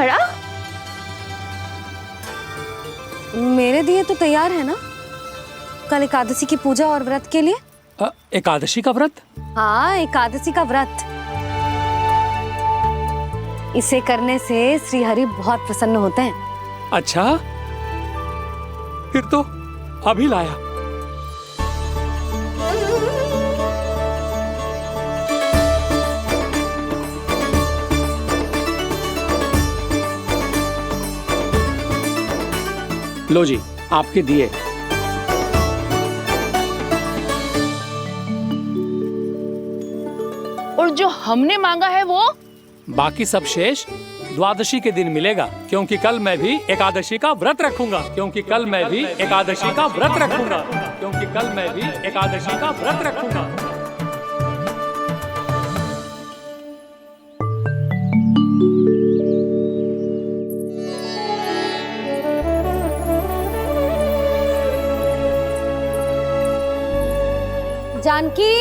घड़ा? मेरे दिए तो तैयार है ना, कल एकादशी की पूजा और व्रत के लिए। एकादशी का व्रत? हाँ, एकादशी का व्रत। इसे करने से श्री हरि बहुत प्रसन्न होते हैं। अच्छा, फिर तो अभी लाया। लो जी, आपके दिए। और जो हमने मांगा है वो? बाकी सब शेष द्वादशी के दिन मिलेगा, क्योंकि कल मैं भी एकादशी का व्रत रखूंगा। क्योंकि कल मैं भी एकादशी का व्रत रखूंगा। क्योंकि कल मैं भी एकादशी का व्रत रखूंगा। जानकी,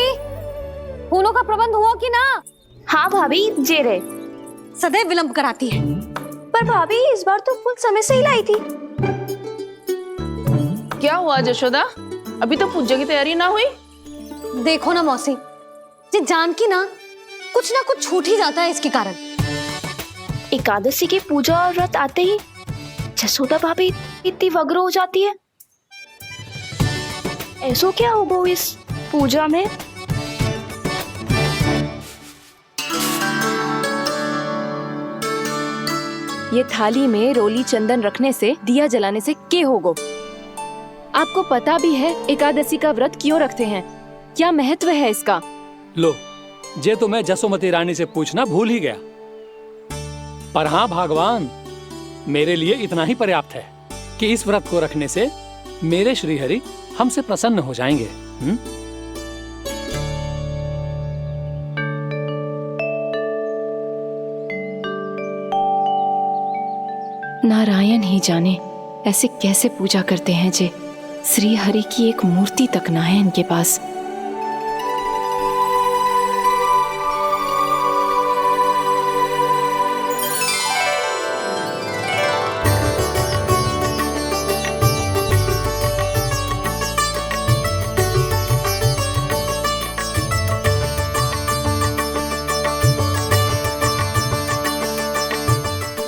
फूलों का प्रबंध हुआ कि ना? हाँ भाभी, जे रहे। सदैव विलंब कराती है। पर भाभी, इस बार तो फूल समय से ही लाई थी। क्या हुआ जशोदा, अभी तो पूजा की तैयारी ना हुई? देखो ना मौसी, ये जानकी ना कुछ छूट ही जाता है इसके कारण। एकादशी की पूजा और व्रत आते ही जसोदा भाभी इतनी वग्र हो जाती है। ऐसो क्या होगा इस पूजा में? ये थाली में रोली चंदन रखने से, दिया जलाने से के होगो? आपको पता भी है एकादशी का व्रत क्यों रखते हैं? क्या महत्व है इसका? लो, जे तो मैं जसोमती रानी से पूछना भूल ही गया। पर हाँ भगवान, मेरे लिए इतना ही पर्याप्त है कि इस व्रत को रखने से मेरे श्री हरि हमसे प्रसन्न हो जाएंगे। नारायण ही जाने ऐसे कैसे पूजा करते हैं जे श्री हरि की एक मूर्ति तक ना है इनके पास।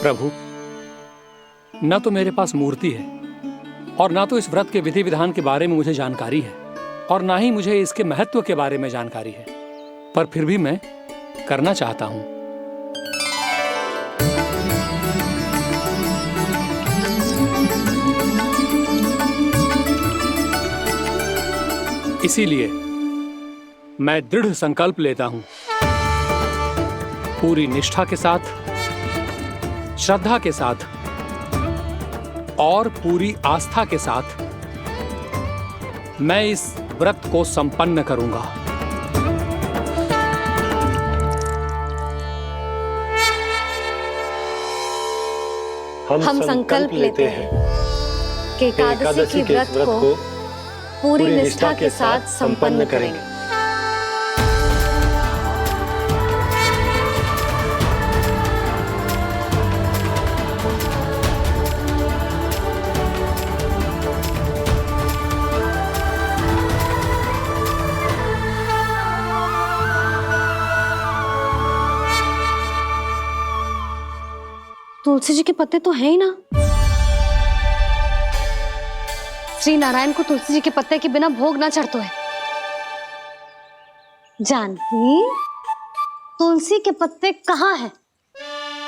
प्रभु, न तो मेरे पास मूर्ति है और ना तो इस व्रत के विधि विधान के बारे में मुझे जानकारी है, और ना ही मुझे इसके महत्व के बारे में जानकारी है, पर फिर भी मैं करना चाहता हूं। इसीलिए मैं दृढ़ संकल्प लेता हूं, पूरी निष्ठा के साथ, श्रद्धा के साथ और पूरी आस्था के साथ मैं इस व्रत को संपन्न करूंगा। हम संकल्प लेते हैं कि एकादशी के व्रत को पूरी निष्ठा के साथ संपन्न करेंगे। तुलसी जी के पत्ते तो हैं ही ना। श्री नारायण को तुलसी जी के पत्ते के बिना भोग ना चढ़तो है। जानकी, तुलसी के पत्ते कहाँ हैं?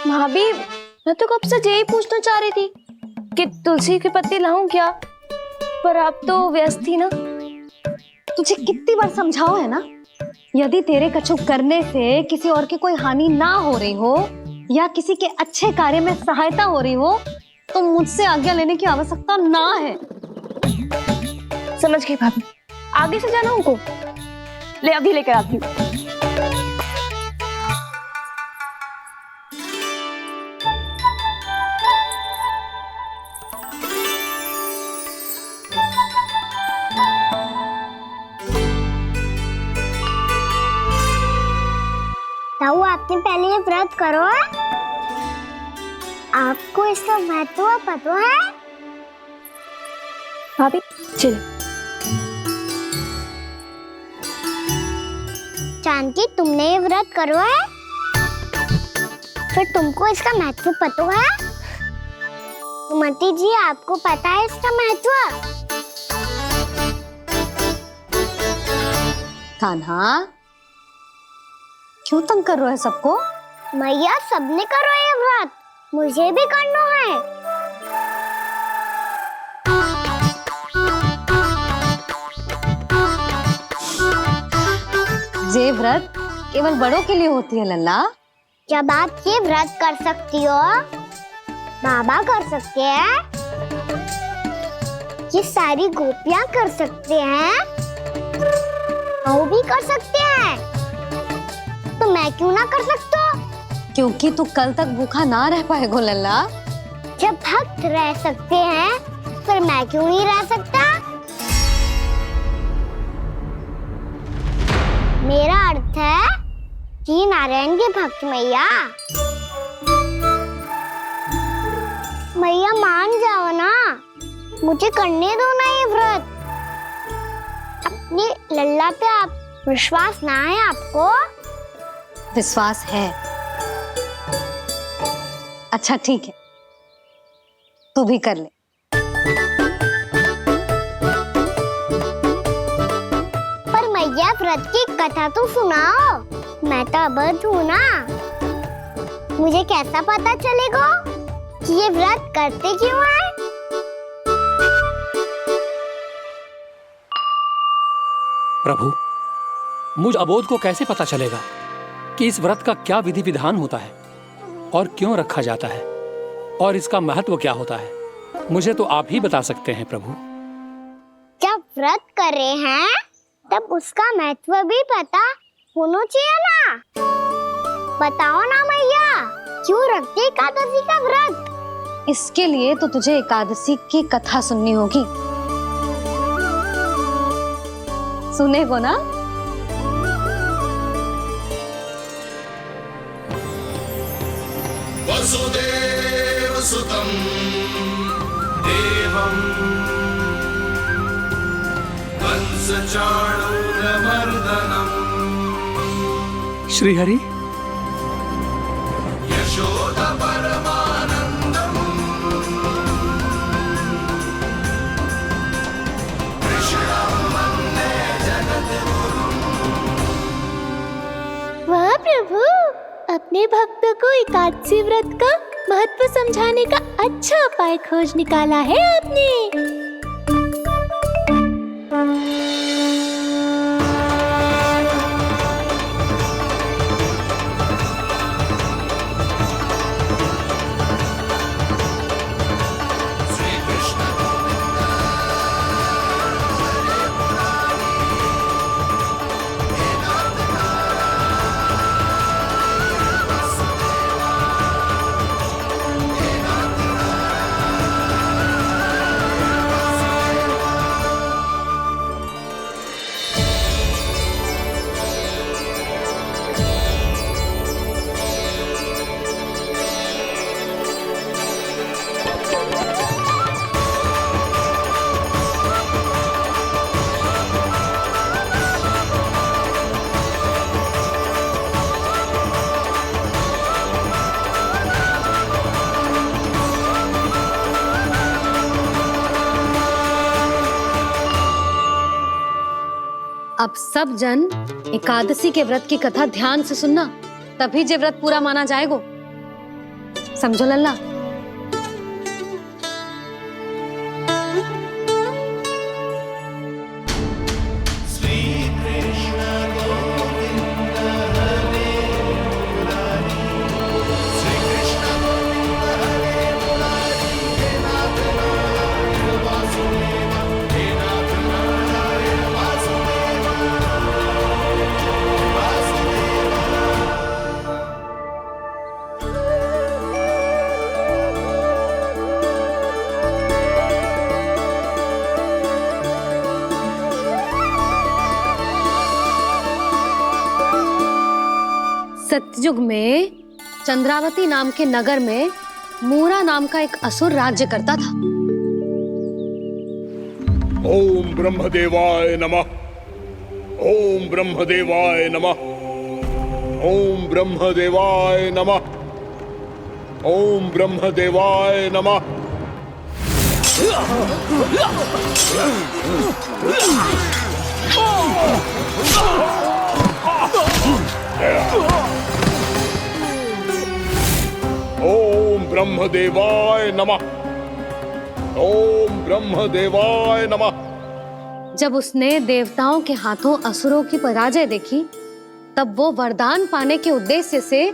भाभी, मैं तो कब से यही पूछना चाह रही थी कि तुलसी के पत्ते लाऊं क्या, पर आप तो व्यस्त थी ना। तुझे कितनी बार समझाओ है ना, यदि तेरे कछु करने से किसी और की कोई हानि ना हो रही हो या किसी के अच्छे कार्य में सहायता हो रही हो तो मुझसे आज्ञा लेने की आवश्यकता ना है। समझ गई भाभी, आगे से जाना उनको। ले अभी लेकर आती हूँ। ताऊ, आपने पहले ये व्रत करो। आपको इसका महत्व पता है? भाभी चलो। जानकी, तुमने ये व्रत करो है, फिर तुमको इसका महत्व पता है? सुमति जी, आपको पता है इसका महत्व? कान्हा, क्यों तंग कर रहे हो सबको? मैया, सबने करो ये व्रत, मुझे भी करना है। ये व्रत केवल बड़ों के लिए होती है लल्ला। जब आप ये व्रत कर सकती हो, बाबा कर सकते हैं, ये सारी गोपियां कर सकते हैं, वो भी कर सकते हैं, तो मैं क्यों ना कर सकता? क्योंकि तू कल तक भूखा ना रह पाएगा लल्ला। जब भक्त रह सकते हैं, फिर मैं क्यों नहीं रह सकता? मेरा अर्थ है कि नारायण के भक्त मैया। मैया मान जाओ ना, मुझे करने दो ना ये व्रत। अपनी लल्ला पे आप विश्वास ना है आपको? विश्वास है। अच्छा ठीक है, तू भी कर ले। पर मैया, व्रत की कथा तो सुनाओ, मैं तो अबध हूँ ना। मुझे कैसा पता चलेगा कि ये व्रत करते क्यों हैं? प्रभु, मुझ अबोध को कैसे पता चलेगा कि इस व्रत का क्या विधि विधान होता है और क्यों रखा जाता है और इसका महत्व क्या होता है? मुझे तो आप ही बता सकते हैं प्रभु। जब व्रत कर रहे हैं, तब उसका महत्व भी पता होना चाहिए ना। बताओ ना मैया, क्यों रखते एकादशी का व्रत? इसके लिए तो तुझे एकादशी की कथा सुननी होगी। सुनेगो ना? वसुदेव सुतं देवं कंसचाणूरमर्दनम् श्रीहरि, यशोदा परमानन्दम् कृष्णं वन्दे जगद्गुरुम्। वाह प्रभु, अपने भक्तों को एकादशी व्रत का महत्व समझाने का अच्छा उपाय खोज निकाला है आपने। अब सब जन एकादशी के व्रत की कथा ध्यान से सुनना, तभी जे व्रत पूरा माना जाएगा। समझो लल्ला? सतयुग में चंद्रावती नाम के नगर में मूरा नाम का एक असुर राज्य करता था। ओम ब्रह्मदेवाय नमः। ओम ब्रह्मदेवाय नमः। ओम ब्रह्मदेवाय नमः। ओम ब्रह्मदेवाय नमः। ओम ब्रह्मदेवाय नमः। ओम ब्रह्मदेवाय नमः। जब उसने देवताओं के हाथों असुरों की पराजय देखी, तब वो वरदान पाने के उद्देश्य से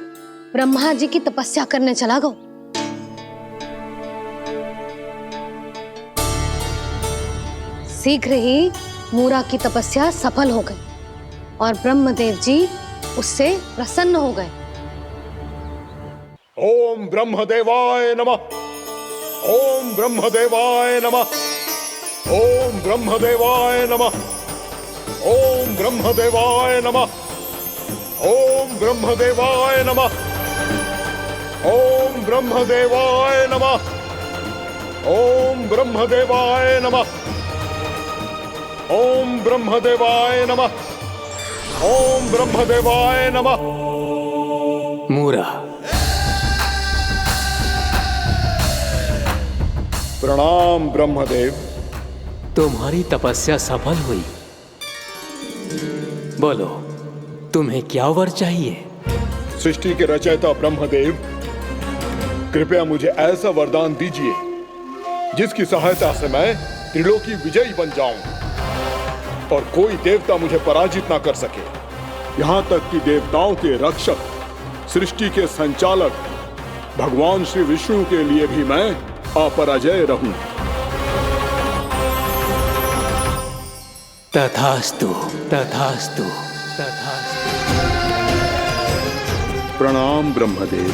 ब्रह्मा जी की तपस्या करने चला गया। शीघ्र ही मूरा की तपस्या सफल हो गई और ब्रह्मदेव जी उससे प्रसन्न हो गए। ओम ब्रह्मदेवाय नमः। ओम ब्रह्मदेवाय नमः। ओम ब्रह्मदेवाय नमः। ओम ब्रह्मदेवाय नमः। ओम ब्रह्मदेवाय नमः। ओम ब्रह्मदेवाय नमः। ओम ब्रह्मदेवाय नमः। ओम ब्रह्मदेवाय नमः। ओम ब्रह्मदेवाय नमः। मूरा, प्रणाम ब्रह्मदेव। तुम्हारी तपस्या सफल हुई। बोलो, तुम्हें क्या वर चाहिए? सृष्टि के रचयिता ब्रह्मदेव, कृपया मुझे ऐसा वरदान दीजिए जिसकी सहायता से मैं त्रिलोकी विजयी बन जाऊं और कोई देवता मुझे पराजित ना कर सके। यहां तक कि देवताओं के रक्षक, सृष्टि के संचालक भगवान श्री विष्णु के लिए भी मैं अपराजय रहूं। तथास्तु, तथास्तु, तथास्तु। प्रणाम ब्रह्मदेव।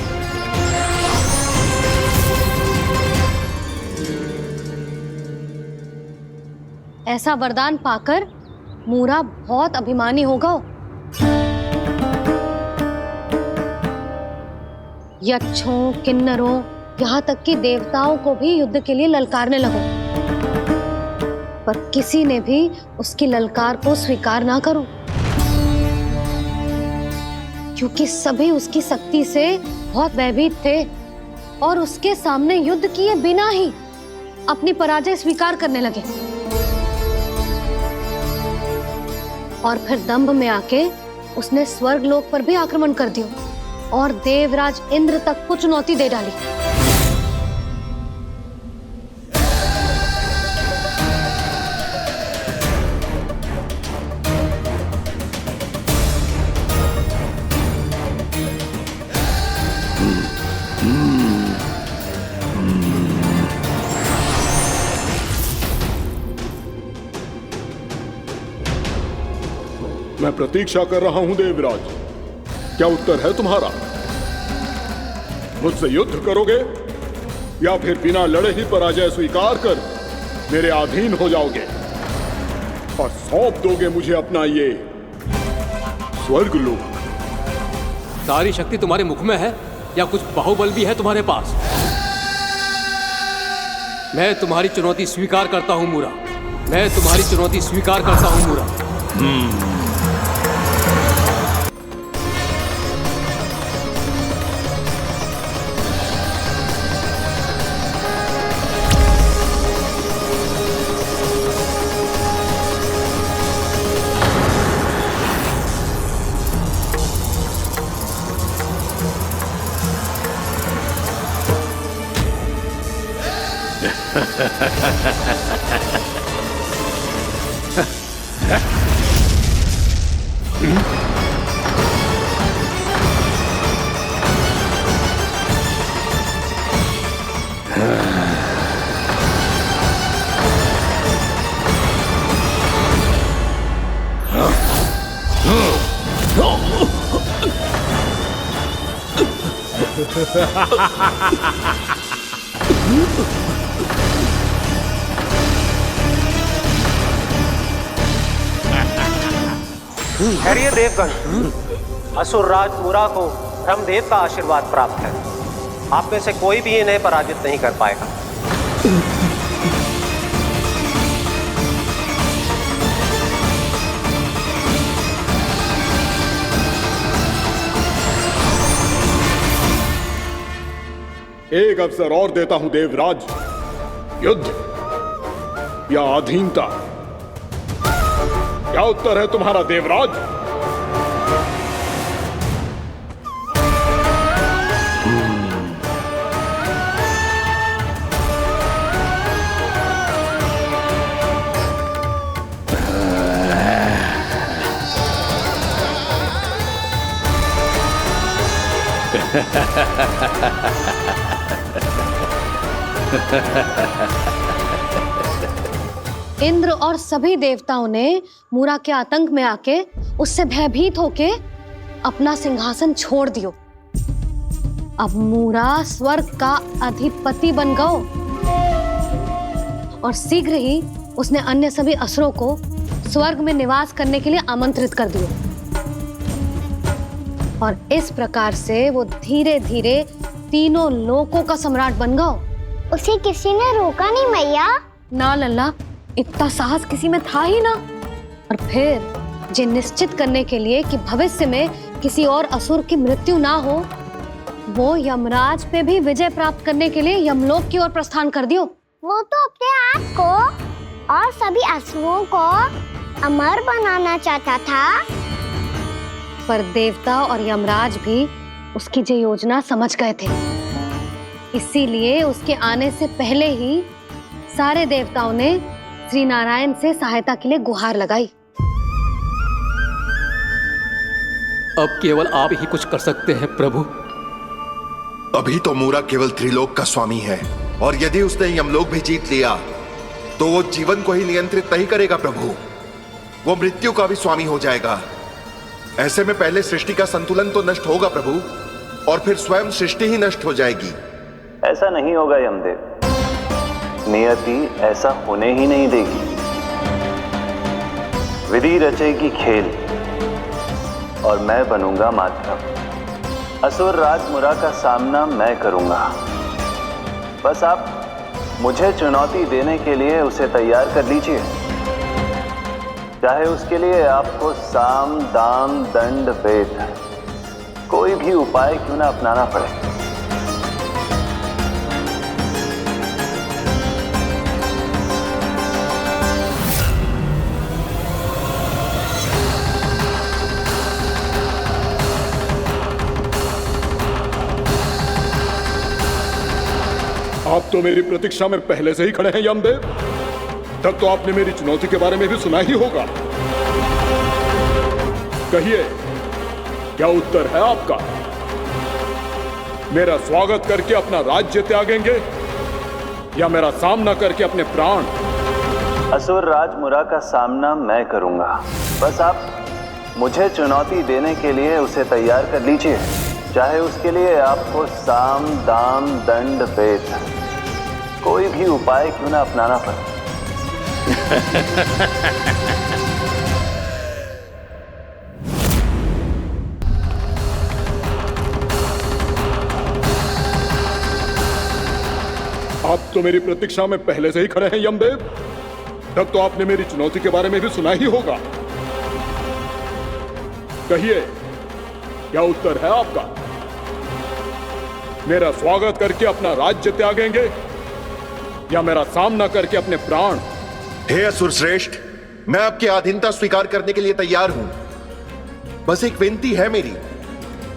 ऐसा वरदान पाकर मूरा बहुत अभिमानी होगा। यक्षों, किन्नरों, यहाँ तक कि देवताओं को भी युद्ध के लिए ललकारने लगा, पर किसी ने भी उसकी ललकार को स्वीकार ना करो, क्योंकि सभी उसकी शक्ति से बहुत भयभीत थे और उसके सामने युद्ध किए बिना ही अपनी पराजय स्वीकार करने लगे और फिर दंभ में आके उसने स्वर्ग लोक पर भी आक्रमण कर दिया और देवराज इंद्र तक को चुनौती दे डाली। मैं प्रतीक्षा कर रहा हूं देवराज, क्या उत्तर है तुम्हारा? मुझसे युद्ध करोगे या फिर बिना लड़े ही पराजय स्वीकार कर मेरे अधीन हो जाओगे और सौंप दोगे मुझे अपना ये स्वर्ग लोक? सारी शक्ति तुम्हारे मुख में है या कुछ बाहुबल भी है तुम्हारे पास? मैं तुम्हारी चुनौती स्वीकार करता हूं मूरा। मैं तुम्हारी चुनौती स्वीकार करता हूं मूरा। ठहरिए देवगण, असुर राज मूरा को ब्रह्मदेव का आशीर्वाद प्राप्त है। आप में से कोई भी इन्हें पराजित नहीं कर पाएगा। एक अवसर और देता हूं देवराज, युद्ध या अधीनता, क्या उत्तर है तुम्हारा देवराज? इंद्र और सभी देवताओं ने मूरा के आतंक में आके उससे भयभीत होके अपना सिंहासन छोड़ दियो। अब मूरा स्वर्ग का अधिपति बन गयो और शीघ्र ही उसने अन्य सभी असुरों को स्वर्ग में निवास करने के लिए आमंत्रित कर दिया। और इस प्रकार से वो धीरे धीरे तीनों लोकों का सम्राट बन गया। उसे किसी ने रोका नहीं मैया। ना लल्ला, इतना साहस किसी में था ही ना। और फिर ये निश्चित करने के लिए कि भविष्य में किसी और असुर की मृत्यु ना हो, वो यमराज पे भी विजय प्राप्त करने के लिए यमलोक की ओर प्रस्थान कर दियो। वो तो अपने आप को और सभी असुरों को अमर बनाना चाहता था। पर देवता और यमराज भी उसकी ये योजना समझ गए थे। इसीलिए उसके आने से पहले ही सारे देवताओं ने श्री नारायण से सहायता के लिए गुहार लगाई। अब केवल आप ही कुछ कर सकते हैं प्रभु। अभी तो मूरा केवल त्रिलोक का स्वामी है, और यदि उसने यमलोक भी जीत लिया तो वो जीवन को ही नियंत्रित नहीं करेगा प्रभु, वो मृत्यु का भी स्वामी हो जाएगा। ऐसे में पहले सृष्टि का संतुलन तो नष्ट होगा प्रभु, और फिर स्वयं सृष्टि ही नष्ट हो जाएगी। ऐसा नहीं होगा यमदेव, नियति ऐसा होने ही नहीं देगी। विधि रचेगी खेल और मैं बनूंगा माध्यम। असुर राज मुरा का सामना मैं करूंगा। बस आप मुझे चुनौती देने के लिए उसे तैयार कर लीजिए, चाहे उसके लिए आपको साम दाम दंड भेद कोई भी उपाय क्यों ना अपनाना पड़े। आप तो मेरी प्रतीक्षा में पहले से ही खड़े हैं यमदेव। तब तो आपने मेरी चुनौती के बारे में भी सुना ही होगा। कहिए, क्या उत्तर है आपका? मेरा स्वागत करके अपना राज्य त्यागेंगे या मेरा सामना करके अपने प्राण? असुर राज मुरा का सामना मैं करूंगा। बस आप मुझे चुनौती देने के लिए उसे तैयार कर लीजिए, चाहे उसके लिए आपको साम दाम दंड भेद कोई भी उपाय क्यों ना अपनाना पड़े। आप तो मेरी प्रतीक्षा में पहले से ही खड़े हैं यमदेव। तब तो आपने मेरी चुनौती के बारे में भी सुना ही होगा। कहिए, क्या उत्तर है आपका? मेरा स्वागत करके अपना राज्य त्यागेंगे या मेरा सामना करके अपने प्राण? हे असुर श्रेष्ठ, मैं आपकी अधीनता स्वीकार करने के लिए तैयार हूं। बस एक विनती है मेरी।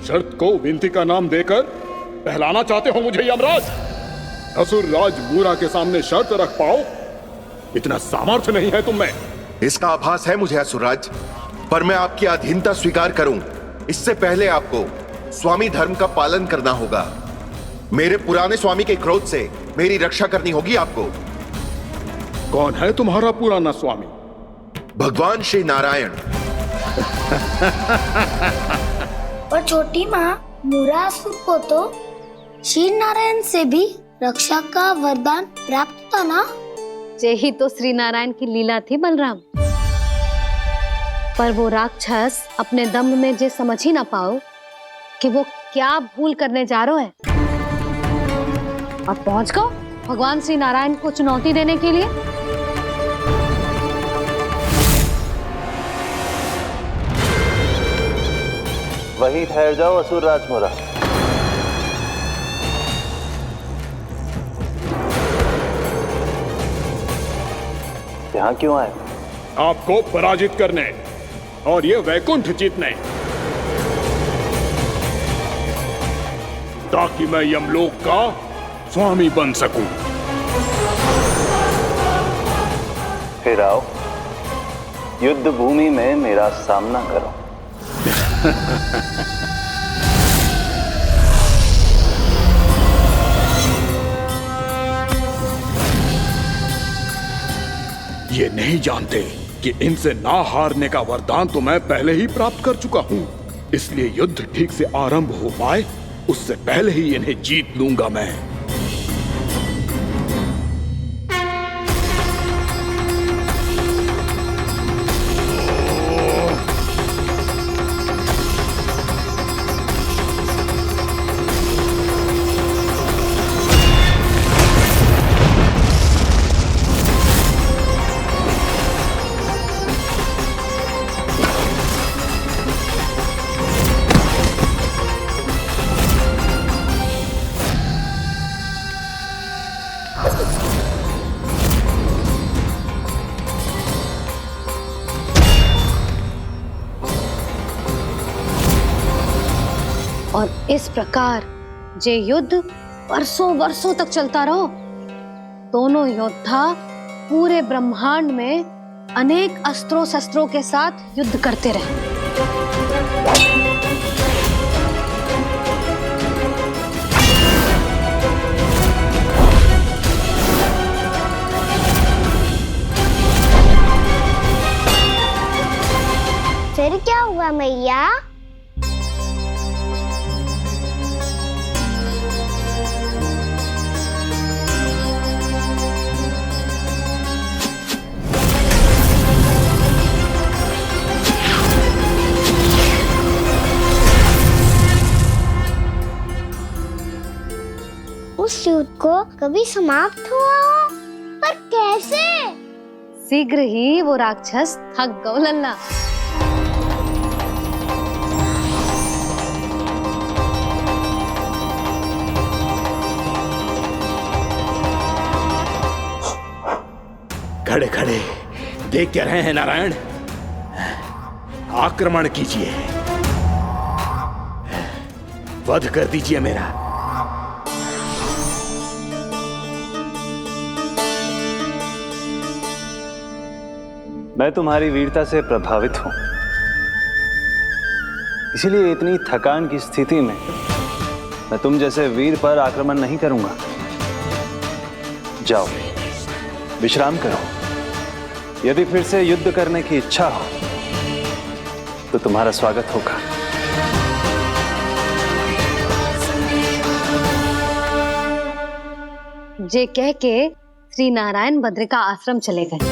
शर्त को विनती का नाम देकर पहलाना चाहते हो मुझे यमराज? असुर राज मूरा के सामने शर्त रख पाओ, इतना सामर्थ्य नहीं है तुम में। इसका आभास है मुझे असुरराज, पर मैं आपकी अधीनता स्वीकार करूं इससे पहले आपको स्वामी धर्म का पालन करना होगा। मेरे पुराने स्वामी के क्रोध से मेरी रक्षा करनी होगी आपको। कौन है तुम्हारा पुराना स्वामी? भगवान श्री नारायण। और छोटी माँ, मूरासुर को तो श्री नारायण से भी रक्षा का वरदान प्राप्त था ना? यही तो श्री नारायण की लीला थी बलराम। पर वो राक्षस अपने दम में जे समझ ही ना पाओ कि वो क्या भूल करने जा रहा है। और पहुंच गए भगवान श्री नारायण को चुनौती देने के लिए। वहीं ठहर जाओ असुर राज मुरा। यहाँ क्यों आए? आपको पराजित करने और ये वैकुंठ जीतने, ताकि मैं यमलोक का स्वामी बन सकूं। फिर आओ, युद्ध भूमि में मेरा सामना करो। ये नहीं जानते कि इनसे ना हारने का वरदान तो मैं पहले ही प्राप्त कर चुका हूं, इसलिए युद्ध ठीक से आरंभ हो पाए उससे पहले ही इन्हें जीत लूंगा मैं। और इस प्रकार ये युद्ध वर्षों वर्षों तक चलता रहो। दोनों योद्धा पूरे ब्रह्मांड में अनेक अस्त्रों शस्त्रों के साथ युद्ध करते रहे। फिर क्या हुआ मैया? उस युद्ध को कभी समाप्त हुआ हो, पर कैसे? शीघ्र ही वो राक्षस थक गौ लल्ला। खड़े खड़े देख क्या रहे हैं नारायण? आक्रमण कीजिए, वध कर दीजिए मेरा। मैं तुम्हारी वीरता से प्रभावित हूं, इसीलिए इतनी थकान की स्थिति में मैं तुम जैसे वीर पर आक्रमण नहीं करूंगा। जाओ विश्राम करो। यदि फिर से युद्ध करने की इच्छा हो तो तुम्हारा स्वागत होगा। जे कह के श्री नारायण बद्रिका आश्रम चले गए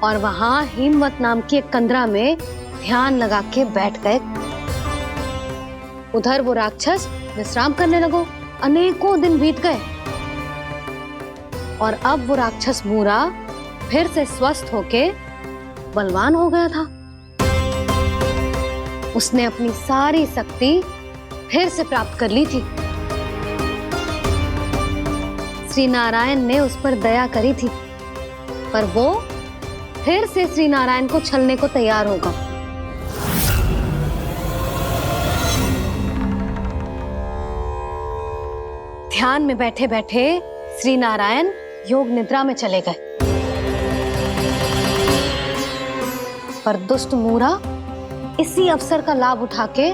और वहां हिमवत नाम की एक कंदरा में ध्यान लगा के बैठ गए। उधर वो राक्षस विश्राम करने लगो। अनेकों दिन बीत गए और अब वो राक्षस मूरा फिर से स्वस्थ होके बलवान हो गया था। उसने अपनी सारी शक्ति फिर से प्राप्त कर ली थी। श्री नारायण ने उस पर दया करी थी, पर वो फिर से श्री नारायण को छलने को तैयार होगा। ध्यान में बैठे बैठे श्री नारायण योग निद्रा में चले गए, पर दुष्ट मूरा इसी अवसर का लाभ उठा के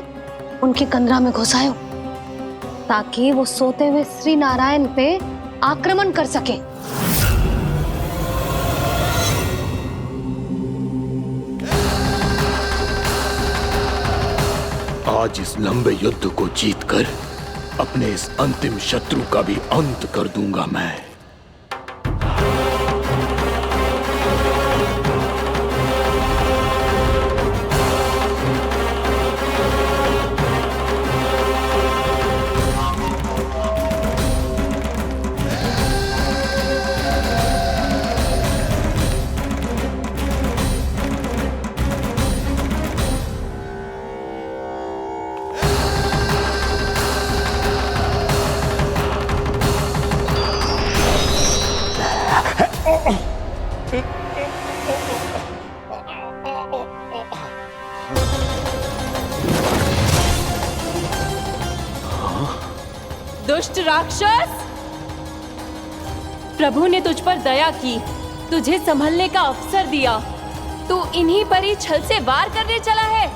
उनकी कंदरा में घुस आयो, ताकि वो सोते हुए श्री नारायण पे आक्रमण कर सके। आज इस लंबे युद्ध को जीतकर अपने इस अंतिम शत्रु का भी अंत कर दूंगा मैं। दुष्ट राक्षस, प्रभु ने तुझ पर दया की, तुझे संभलने का अवसर दिया। तू इन्हीं पर ही छल से वार करने चला है।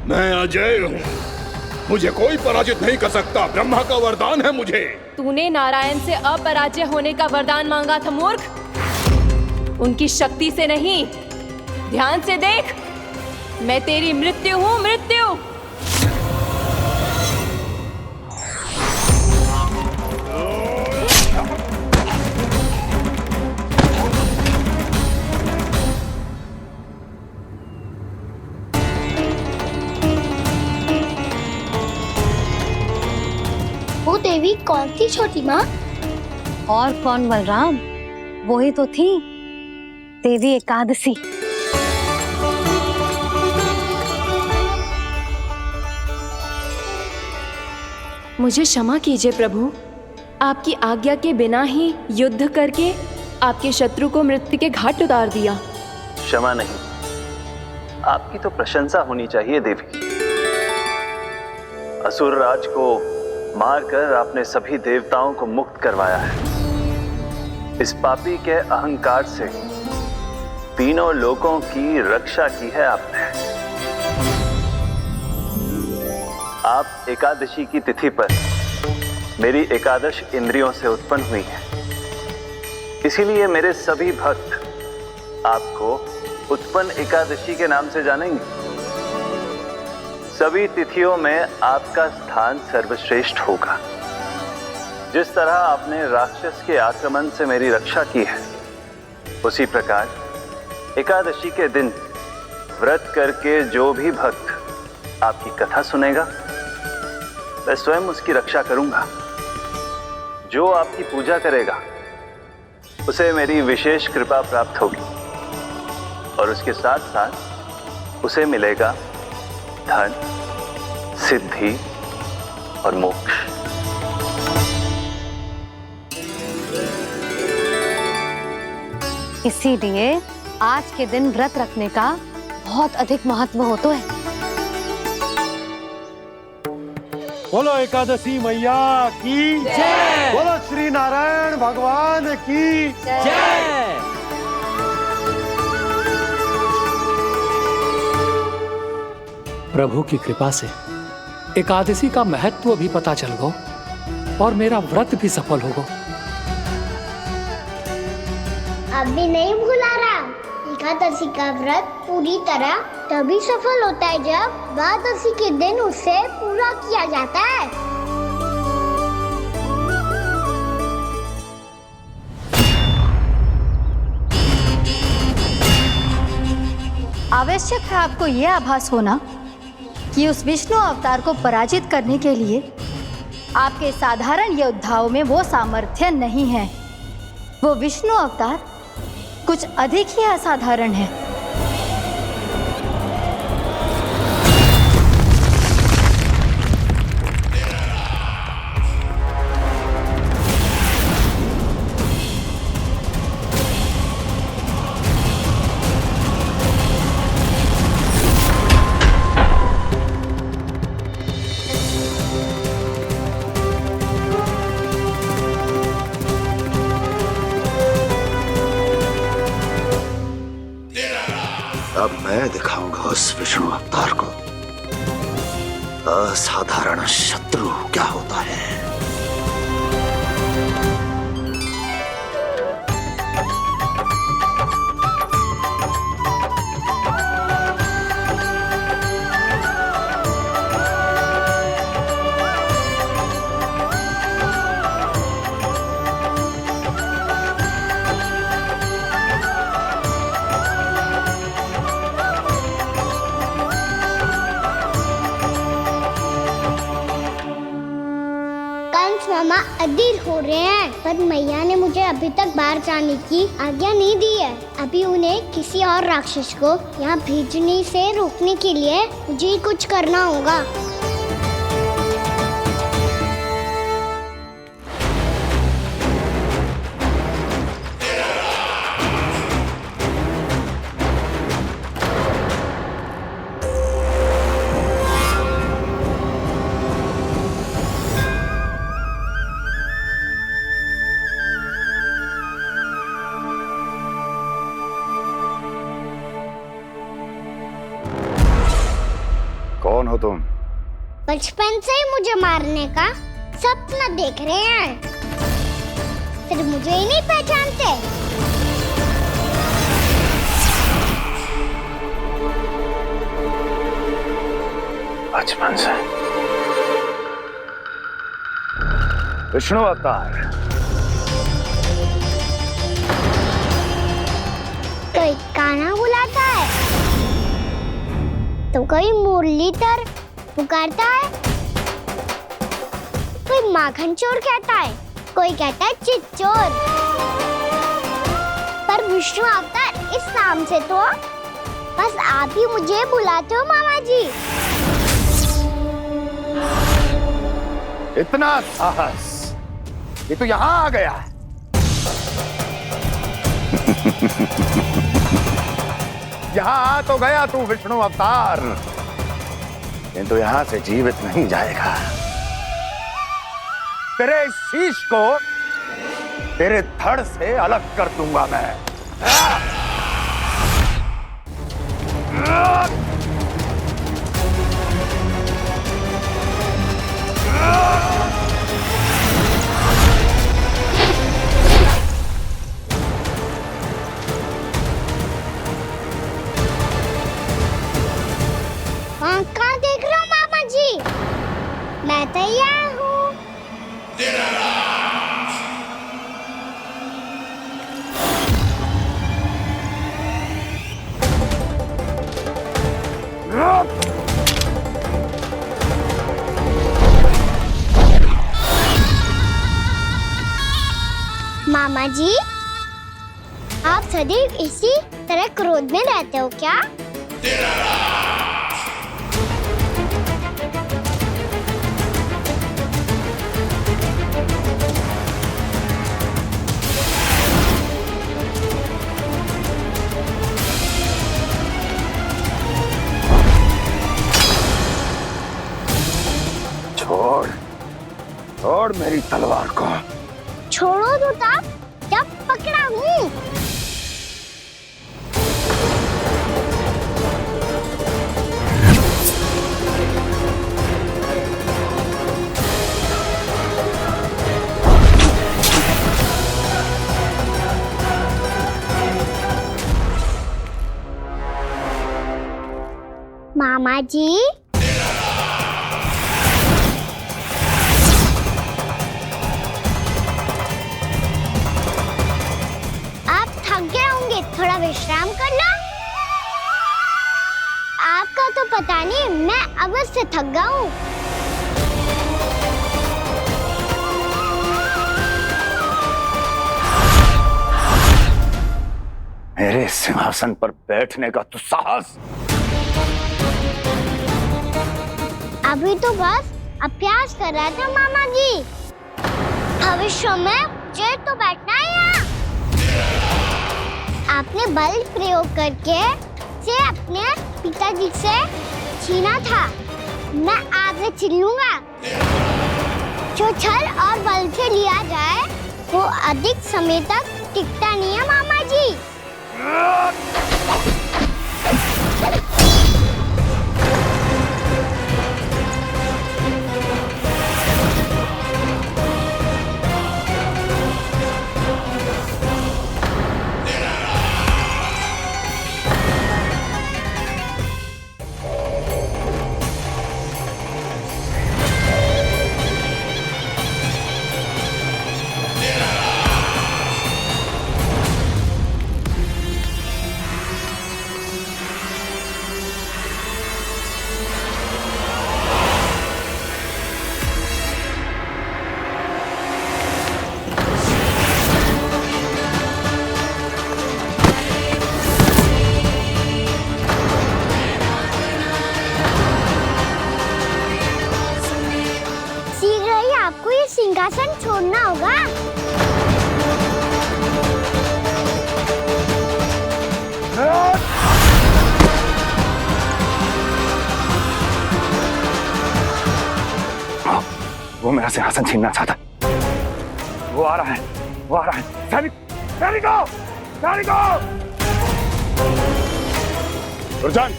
मैं अजय हूँ, मुझे कोई पराजित नहीं कर सकता। ब्रह्मा का वरदान है मुझे। तूने नारायण से अपराजय होने का वरदान मांगा था मूर्ख, उनकी शक्ति से नहीं। ध्यान से देख, मैं तेरी मृत्यु हूँ, मृत्यु। वो देवी कौन थी छोटी माँ? और कौन बलराम, वही तो थी देवी एकादशी। मुझे क्षमा कीजिए प्रभु, आपकी आज्ञा के बिना ही युद्ध करके आपके शत्रु को मृत्यु के घाट उतार दिया। क्षमा नहीं, आपकी तो प्रशंसा होनी चाहिए देवी। असुर राज को मारकर आपने सभी देवताओं को मुक्त करवाया है। इस पापी के अहंकार से तीनों लोकों की रक्षा की है आपने। आप एकादशी की तिथि पर मेरी एकादश इंद्रियों से उत्पन्न हुई हैं। इसीलिए मेरे सभी भक्त आपको उत्पन्न एकादशी के नाम से जानेंगे। सभी तिथियों में आपका स्थान सर्वश्रेष्ठ होगा। जिस तरह आपने राक्षस के आक्रमण से मेरी रक्षा की है, उसी प्रकार एकादशी के दिन व्रत करके जो भी भक्त आपकी कथा सुनेगा, मैं स्वयं उसकी रक्षा करूंगा। जो आपकी पूजा करेगा, उसे मेरी विशेष कृपा प्राप्त होगी और उसके साथ साथ उसे मिलेगा धन, सिद्धि और मोक्ष। इसीलिए आज के दिन व्रत रखने का बहुत अधिक महत्व होता है। बोलो एकादशी मैया की जय। बोलो श्री नारायण भगवान की जय। प्रभु की कृपा से एकादशी का महत्व भी पता चल गो और मेरा व्रत भी सफल होगा। अभी नहीं भूला राम, एकादशी का व्रत पूरी तरह तभी सफल होता है जब द्वादशी के दिन उसे पूरा किया जाता है। आवश्यक है आपको यह आभास होना कि उस विष्णु अवतार को पराजित करने के लिए आपके साधारण योद्धाओं में वो सामर्थ्य नहीं है। वो विष्णु अवतार कुछ अधिक ही असाधारण है। अब मैं दिखाऊंगा उस विष्णु अवतार को असाधारण शत्रु क्या होता है। अधीर हो रहे हैं, पर मैया ने मुझे अभी तक बाहर जाने की आज्ञा नहीं दी है। अभी उन्हें किसी और राक्षस को यहाँ भेजने से रोकने के लिए मुझे ही कुछ करना होगा। कौन हो तुम? बचपन से ही मुझे मारने का सपना देख रहे हैं, सिर्फ मुझे ही नहीं पहचानते। बचपन से विष्णु अवतार। कोई कान्हा बुलाता है तो कोई मुरलीधर पुकारता है, कोई माखन चोर कहता है, कोई कहता है चिच्चोर। पर विष्णु अवतार इस नाम से तो बस आप ही मुझे बुलाते हो मामा जी। इतना साहस ये तो यहाँ आ गया। यहाँ आ तो गया तू विष्णु अवतार, किंतु यहाँ से जीवित नहीं जाएगा। तेरे शीश को तेरे धड़ से अलग कर दूंगा मैं। कहाँ देख रहे हो मामा जी? मैं तैयार हूँ। मामा जी, आप सदैव इसी तरह क्रोध में रहते हो क्या? छोड़ छोड़ मेरी तलवार को। छोड़ो तो तब जब पकड़ा हूँ। मामा जी, थोड़ा विश्राम कर लो। आपका तो पता नहीं, मैं अवश्य थक गया हूँ। मेरे सिंहासन पर बैठने का तो साहस। अभी तो बस अभ्यास कर रहा था मामा जी। भविष्य में मुझे तो बैठना है यहाँ। आपने बल प्रयोग करके से अपने पिताजी से छीना था, मैं आपसे छीन लूंगा। जो छल और बल से लिया जाए वो अधिक समय तक टिकता नहीं है मामा जी। वो मेरा सिंहासन छीनना चाहता है। वो आ रहा है, वो आ रहा है। सैनिकों, दुर्जन,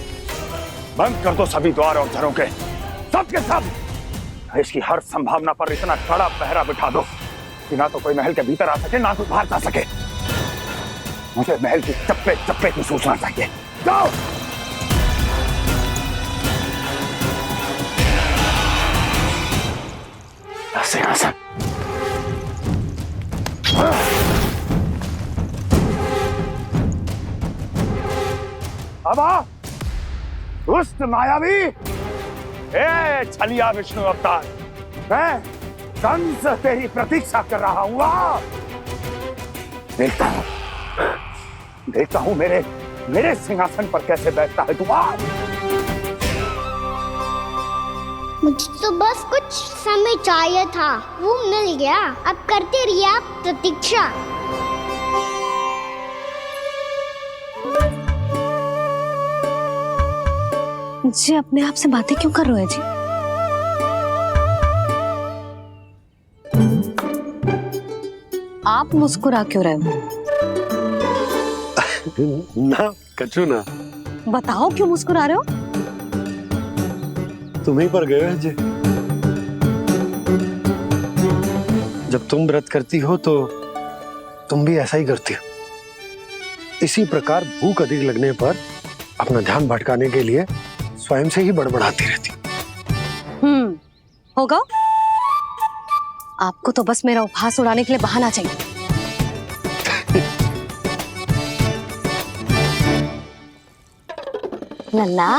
बंद कर दो सभी द्वार और झरोखे, सब के सब। इसकी हर संभावना पर इतना कड़ा पहरा बिठा दो कि ना तो कोई महल के भीतर आ सके, ना कोई बाहर जा सके। मुझे महल की चप्पे चप्पे की सूचना चाहिए। जाओ। सिंहासन। अब आ, दुष्ट मायावी, ए छलिया विष्णु अवतार, मैं कंस तेरी प्रतीक्षा कर रहा हूँ। आ, देखता हूँ मेरे सिंहासन पर कैसे बैठता है तू। आ, मुझे तो बस कुछ समय चाहिए था, वो मिल गया। अब करते रहिए आप प्रतीक्षा। जी अपने आप से बातें क्यों कर रहे हो जी? आप मुस्कुरा क्यों रहे हो? ना कछु ना। बताओ क्यों मुस्कुरा रहे हो? तुम्हीं पर गए हैं जी। जब तुम व्रत करती हो तो तुम भी ऐसा ही करती हो। इसी प्रकार भूख अधिक लगने पर अपना ध्यान भटकाने के लिए स्वयं से ही बड़बड़ाती रहती। होगा। आपको तो बस मेरा उपहास उड़ाने के लिए बहाना चाहिए। लल्ला,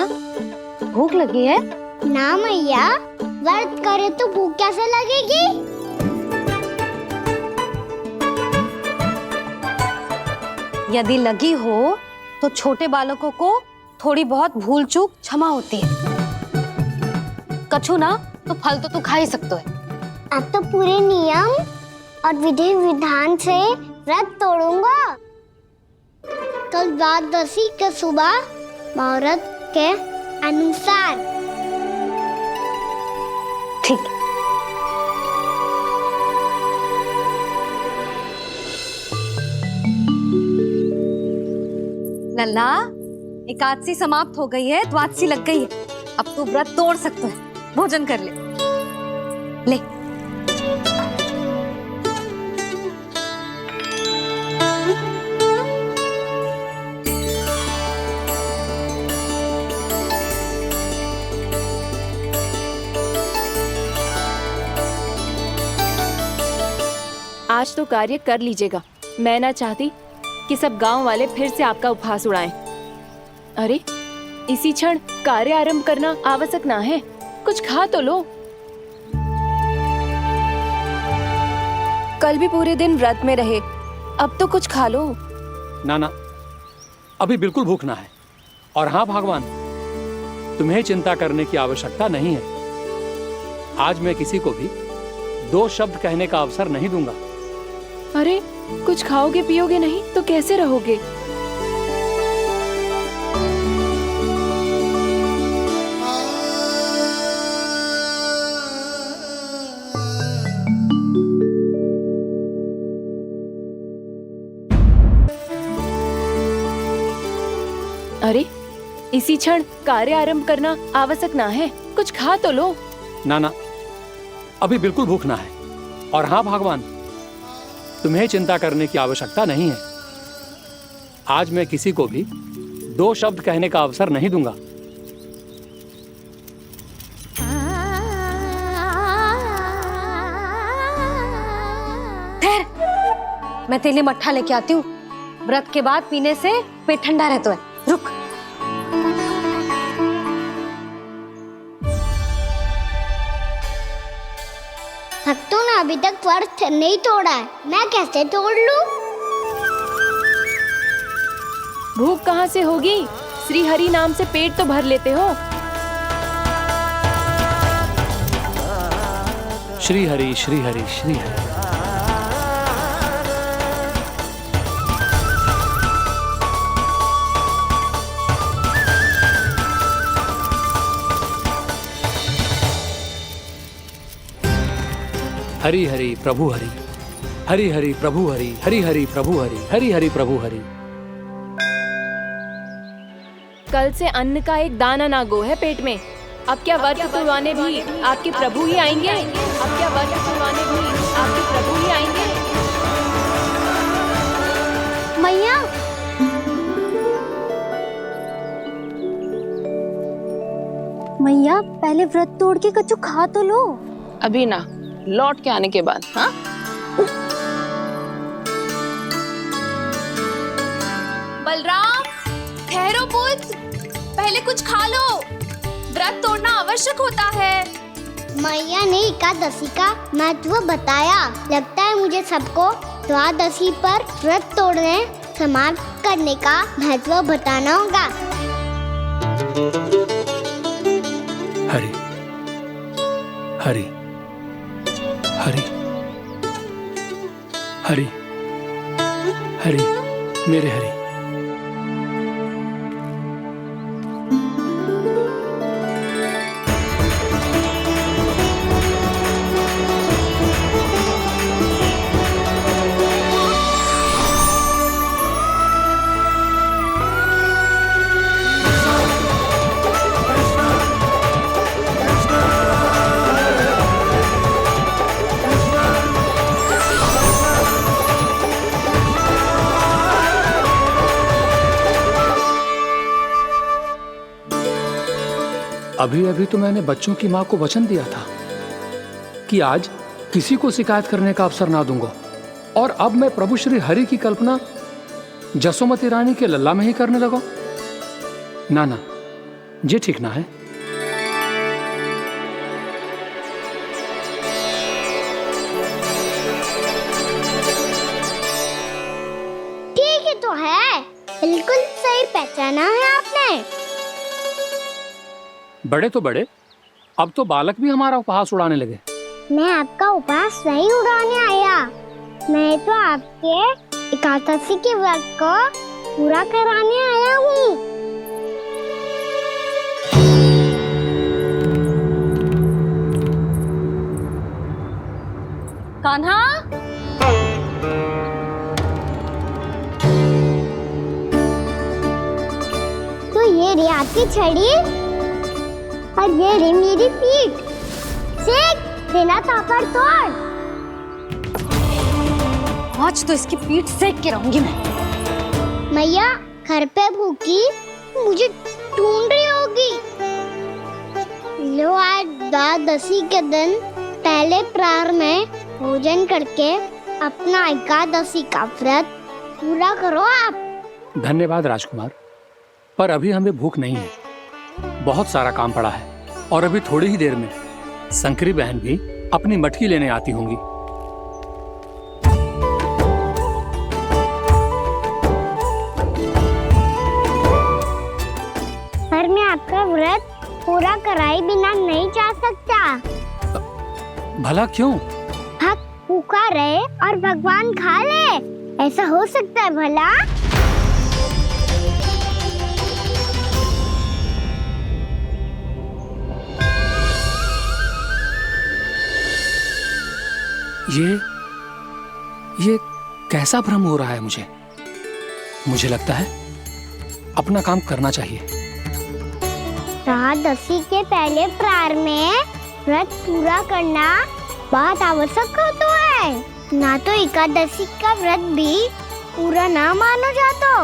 भूख लगी है? ना मैया, व्रत करे तो भूख कैसे लगेगी? यदि लगी हो तो छोटे बालकों को थोड़ी बहुत भूल चूक क्षमा होती है। कछु ना तो फल तो तू खा ही सकते है। अब तो पूरे नियम और विधि विधान से व्रत तोड़ूंगा। कल द्वादशी के सुबह मुहूर्त के अनुसार। ठीक। लल्ला, एकादशी समाप्त हो गई है, द्वादशी लग गई है। अब तू व्रत तोड़ सकते है। भोजन कर ले। ले। आज तो कार्य कर लीजिएगा। मैं ना चाहती कि सब गांव वाले फिर से आपका उपहास उड़ाएं। अरे, इसी क्षण कार्य आरंभ करना आवश्यक ना है। कुछ खा तो लो। कल भी पूरे दिन व्रत में रहे, अब तो कुछ खा लो। ना, अभी बिल्कुल भूख ना है। और हाँ भगवान, तुम्हें चिंता करने की आवश्यकता नहीं है। आज मैं किसी को भी 2 शब्द कहने का अवसर नहीं दूंगा। अरे, कुछ खाओगे पियोगे नहीं तो कैसे रहोगे? अरे, इसी क्षण कार्य आरंभ करना आवश्यक ना है। कुछ खा तो लो। ना, अभी बिल्कुल भूख ना है। और हाँ भगवान, तुम्हें चिंता करने की आवश्यकता नहीं है। आज मैं किसी को भी 2 शब्द कहने का अवसर नहीं दूंगा। ठहर, मैं तेरे लिए मट्ठा लेके आती हूँ। व्रत के बाद पीने से पेट ठंडा रहता है। रुक। भक्तों ने अभी तक व्रत नहीं तोड़ा है, मैं कैसे तोड़ लूं? भूख कहाँ से होगी? श्री हरि नाम से पेट तो भर लेते हो। श्री हरि, श्री हरि, श्री हरि। हरि हरि प्रभु हरि, हरि हरि प्रभु हरि, हरि हरि प्रभु हरि, हरि हरि प्रभु हरि। कल से अन्न का एक दाना ना गो है पेट में। अब क्या व्रत तुड़वाने भी आपके प्रभु ही आएंगे? अब क्या व्रत तुड़वाने भी आपके प्रभु ही आएंगे? मैया, मैया पहले व्रत तोड़ के कच्चू खा तो लो। अभी ना, लौट के आने के बाद। हाँ, बलराम, ठहरो पुत्र, पहले कुछ खा लो। व्रत तोड़ना आवश्यक होता है। मैया ने एकादशी का महत्व बताया। लगता है मुझे सबको द्वादशी पर व्रत तोड़ने समाप्त करने का महत्व बताना होगा। हरि हरि हरि हरि हरि, मेरे हरि। अभी अभी तो मैंने बच्चों की मां को वचन दिया था कि आज किसी को शिकायत करने का अवसर ना दूंगा, और अब मैं प्रभु श्री हरि की कल्पना जसोमती रानी के लल्ला में ही करने लगा। ना ना, ये ठीक ना है। ठीक ही तो है, बिल्कुल सही पहचाना है आपने। बड़े तो बड़े, अब तो बालक भी हमारा उपहास उड़ाने लगे। मैं आपका उपहास नहीं उड़ाने आया, मैं तो आपके एकादशी के व्रत को पूरा कराने आया हूँ। कान्हा, तो ये रे आपकी छड़ी और ये रे मेरी पीठ। सेक देना तापड़ तोड़। आज तो इसकी पीठ सेक के रहूंगी मैं। मैया घर पे भूखी मुझे ढूंढ रही होगी। लो, आज द्वादशी के दिन पहले प्रहर में भोजन करके अपना एकादशी का व्रत पूरा करो आप। धन्यवाद राजकुमार, पर अभी हमें भूख नहीं है। बहुत सारा काम पड़ा है, और अभी थोड़ी ही देर में शंकरी बहन भी अपनी मटकी लेने आती होंगी। पर मैं आपका व्रत पूरा कराए बिना नहीं जा सकता। भला क्यों? भक्त भूखा रहे और भगवान खा ले, ऐसा हो सकता है भला? ये कैसा भ्रम हो रहा है मुझे लगता है अपना काम करना चाहिए। द्वादशी के पहले प्रहर में व्रत पूरा करना बहुत आवश्यक होता है। ना तो एकादशी का व्रत भी पूरा ना मानो जातो।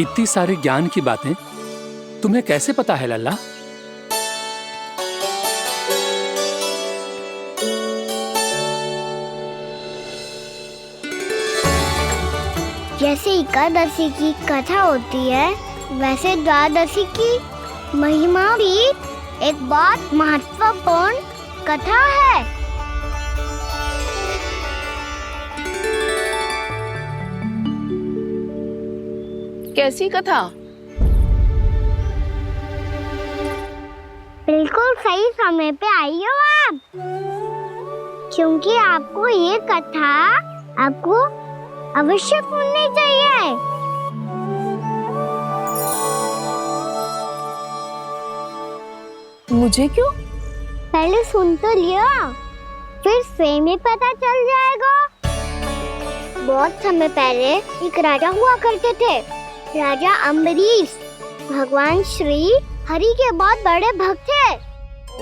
इतनी सारी ज्ञान की बातें तुम्हें कैसे पता है लल्ला? जैसे एकादशी की कथा होती है, वैसे द्वादशी की महिमा भी एक बहुत महत्वपूर्ण कथा है। कैसी कथा? बिल्कुल सही समय पे आई हो आप, क्योंकि आपको ये कथा आपको अवश्य सुननी चाहिए। मुझे क्यों? पहले सुन तो लिया, फिर स्वयं ही पता चल जाएगा। बहुत समय पहले एक राजा हुआ करते थे, राजा अम्बरीश। भगवान श्री हरि के बहुत बड़े भक्त थे।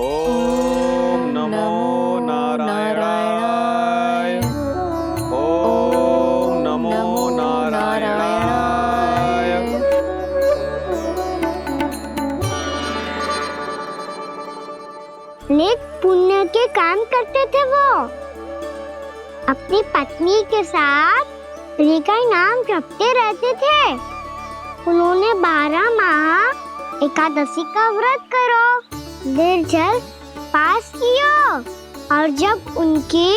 ओम नमो नारायणाय। ओम नमो नारायणाय। नेक पुण्य के काम करते थे वो। अपनी पत्नी के साथ हरि का नाम जपते रहते थे। उन्होंने 12 माह एकादशी का व्रत करो निर्जल पास किया, और जब उनकी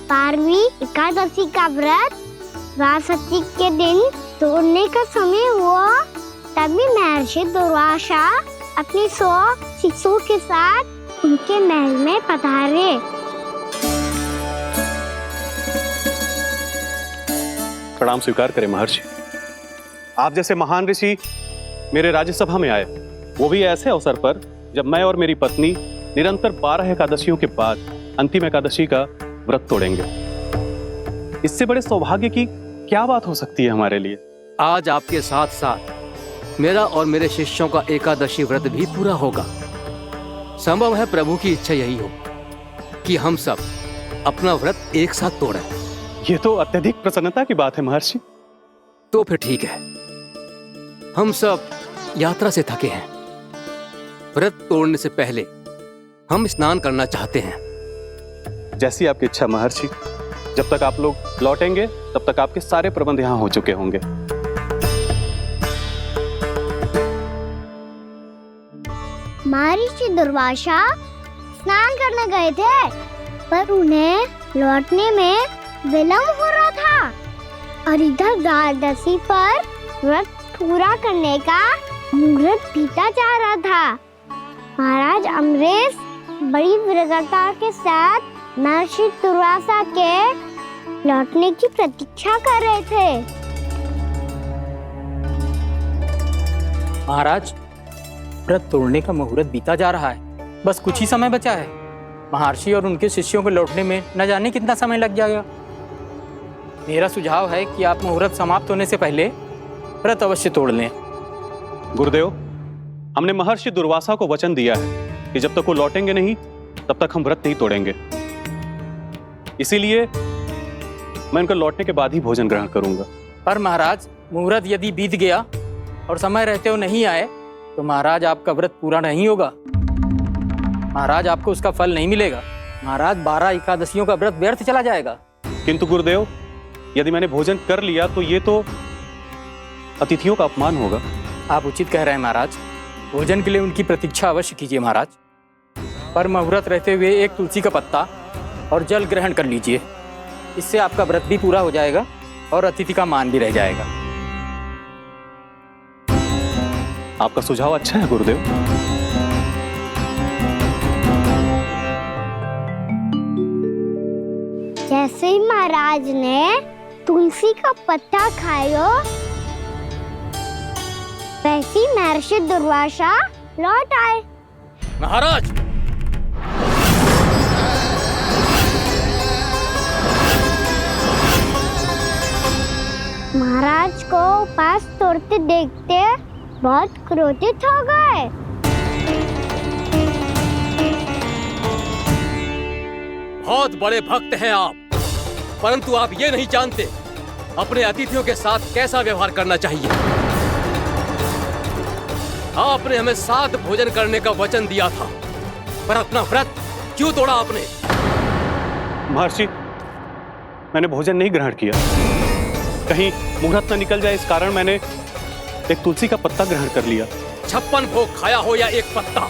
12वीं एकादशी का व्रत द्वादशी के दिन तोड़ने का समय हुआ, तभी महर्षि दुर्वासा अपनी 100 शिष्यों के साथ उनके महल में पधारे। प्रणाम स्वीकार करें महर्षि। आप जैसे महान ऋषि मेरे राज्यसभा में आए, वो भी ऐसे अवसर पर जब मैं और मेरी पत्नी निरंतर 12 एकादशियों के बाद अंतिम एकादशी का व्रत तोड़ेंगे। इससे बड़े सौभाग्य की क्या बात हो सकती है हमारे लिए। आज आपके साथ साथ मेरा और मेरे शिष्यों का एकादशी व्रत भी पूरा होगा। संभव है प्रभु की इच्छा यही हो कि हम सब अपना व्रत एक साथ तोड़ें। ये तो अत्यधिक प्रसन्नता की बात है महर्षि। तो फिर ठीक है, हम सब यात्रा से थके हैं। व्रत तोड़ने से पहले हम स्नान करना चाहते हैं। जैसी आपकी इच्छा महर्षि। जब तक आप लोग लौटेंगे तब तक आपके सारे प्रबंध यहाँ हो चुके होंगे। महर्षि दुर्वासा स्नान करने गए थे, पर उन्हें लौटने में विलंब हो रहा था, और इधर द्वादशी पर व्रत पूरा करने का मुहूर्त बीता जा रहा था। महाराज अम्बरीश बड़ी विरगता के साथ महर्षि दुर्वासा के लौटने की प्रतीक्षा कर रहे थे। महाराज, व्रत तोड़ने का मुहूर्त बीता जा रहा है। बस कुछ ही समय बचा है। महर्षि और उनके शिष्यों को लौटने में न जाने कितना समय लग जाएगा। मेरा सुझाव है कि आप मुहूर्त समाप्त होने से पहले व्रत अवश्य तोड़ लें। गुरुदेव, हमने महर्षि दुर्वासा को वचन दिया है कि जब तक वो लौटेंगे नहीं तब तक हम व्रत नहीं तोड़ेंगे। इसीलिए मैं उनके लौटने के बाद ही भोजन ग्रहण करूंगा। पर महाराज, मुहूर्त यदि बीत गया और समय रहते हुए नहीं आए तो महाराज आपका व्रत पूरा नहीं होगा। महाराज, आपको उसका फल नहीं मिलेगा। महाराज, 12 एकादशियों का व्रत व्यर्थ चला जाएगा। किंतु गुरुदेव, यदि मैंने भोजन कर लिया तो ये तो अतिथियों का अपमान होगा। आप उचित कह रहे हैं महाराज। भोजन के लिए उनकी प्रतीक्षा अवश्य कीजिए महाराज। पर मुहूर्त रहते हुए एक तुलसी का पत्ता और जल ग्रहण कर लीजिए। इससे आपका व्रत भी पूरा हो जाएगा और अतिथि का मान भी रह जाएगा। आपका सुझाव अच्छा है गुरुदेव। जैसे ही महाराज ने तुलसी का पत्ता खाया, वैसे ही महर्षि दुर्वासा लौट आए। महाराज, महाराज को उपास तोड़ते देखते बहुत क्रोधित हो गए। बहुत बड़े भक्त हैं आप, परंतु आप ये नहीं जानते अपने अतिथियों के साथ कैसा व्यवहार करना चाहिए। आपने हमें साथ भोजन करने का वचन दिया था, पर अपना व्रत क्यों तोड़ा आपने? महर्षि, मैंने भोजन नहीं ग्रहण किया। कहीं मुहूर्त न निकल जाए इस कारण मैंने एक तुलसी का पत्ता ग्रहण कर लिया। 56 भोग खाया हो या एक पत्ता,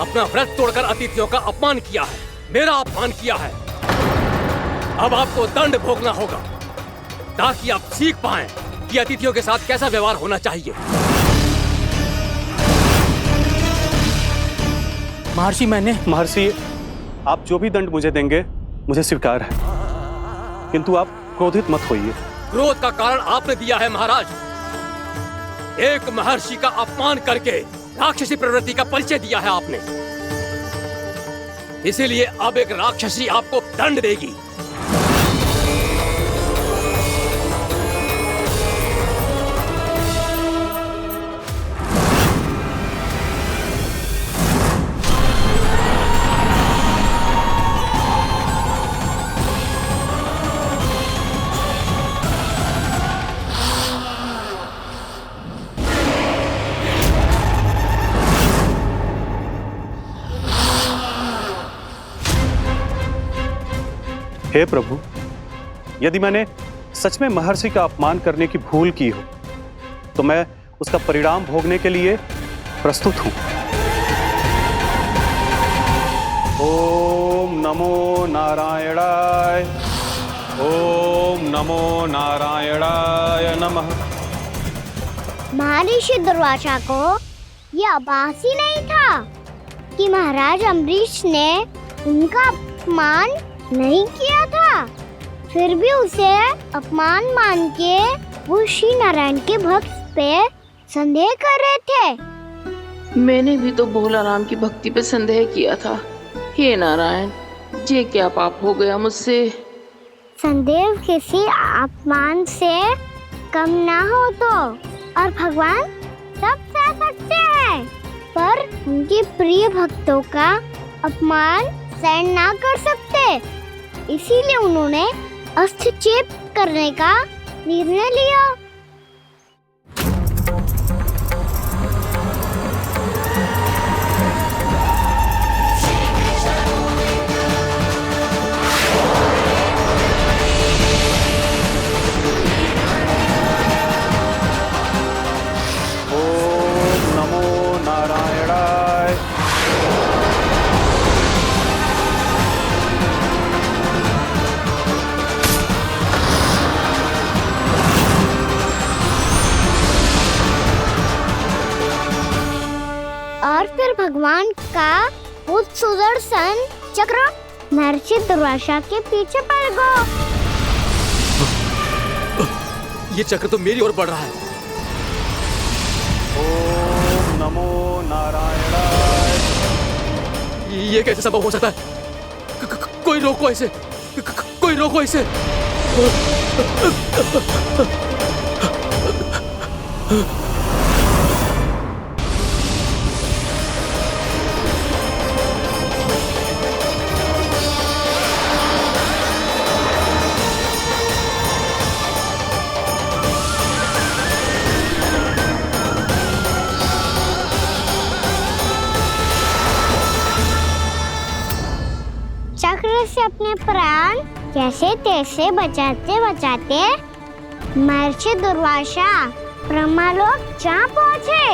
अपना व्रत तोड़कर अतिथियों का अपमान किया है, मेरा अपमान किया है। अब आपको दंड भोगना होगा ताकि आप सीख पाएं कि अतिथियों के साथ कैसा व्यवहार होना चाहिए। महर्षि, आप जो भी दंड मुझे देंगे मुझे स्वीकार है, किंतु आप क्रोधित मत होइए। क्रोध का कारण आपने दिया है महाराज। एक महर्षि का अपमान करके राक्षसी प्रवृत्ति का परिचय दिया है आपने। इसीलिए अब एक राक्षसी आपको दंड देगी। हे प्रभु, यदि मैंने सच में महर्षि का अपमान करने की भूल की हो तो मैं उसका परिणाम भोगने के लिए प्रस्तुत हूं। ओम नमो नारायणाय, ओम नमो नारायणाय नमः। महर्षि दुर्वासा को यह आभास ही नहीं था कि महाराज अम्बरीश ने उनका अपमान नहीं किया था। फिर भी उसे अपमान मान के वो श्री नारायण के भक्त पे संदेह कर रहे थे। मैंने भी तो भोला राम की भक्ति पे संदेह किया था। हे नारायण, ये क्या पाप हो गया मुझसे। संदेह किसी अपमान से कम ना हो तो, और भगवान सब सह सकते हैं, पर उनके प्रिय भक्तों का अपमान सहन ना कर सकते। इसीलिए उन्होंने अस्थिचेप करने का निर्णय लिया। ओम नमो नारायणाय। और फिर भगवान का वो सुदर्शन चक्र महर्षि दुर्वासा के पीछे पड़ गया। ये चक्र तो मेरी ओर बढ़ रहा है। ओम नमो नारायणाय। ये कैसे संभव हो सकता है? कोई रोको इसे, कोई रोको इसे। चक्र से अपने प्राण कैसे तैसे बचाते बचाते महर्षि दुर्वासा ब्रह्मलोक जा पहुँचे।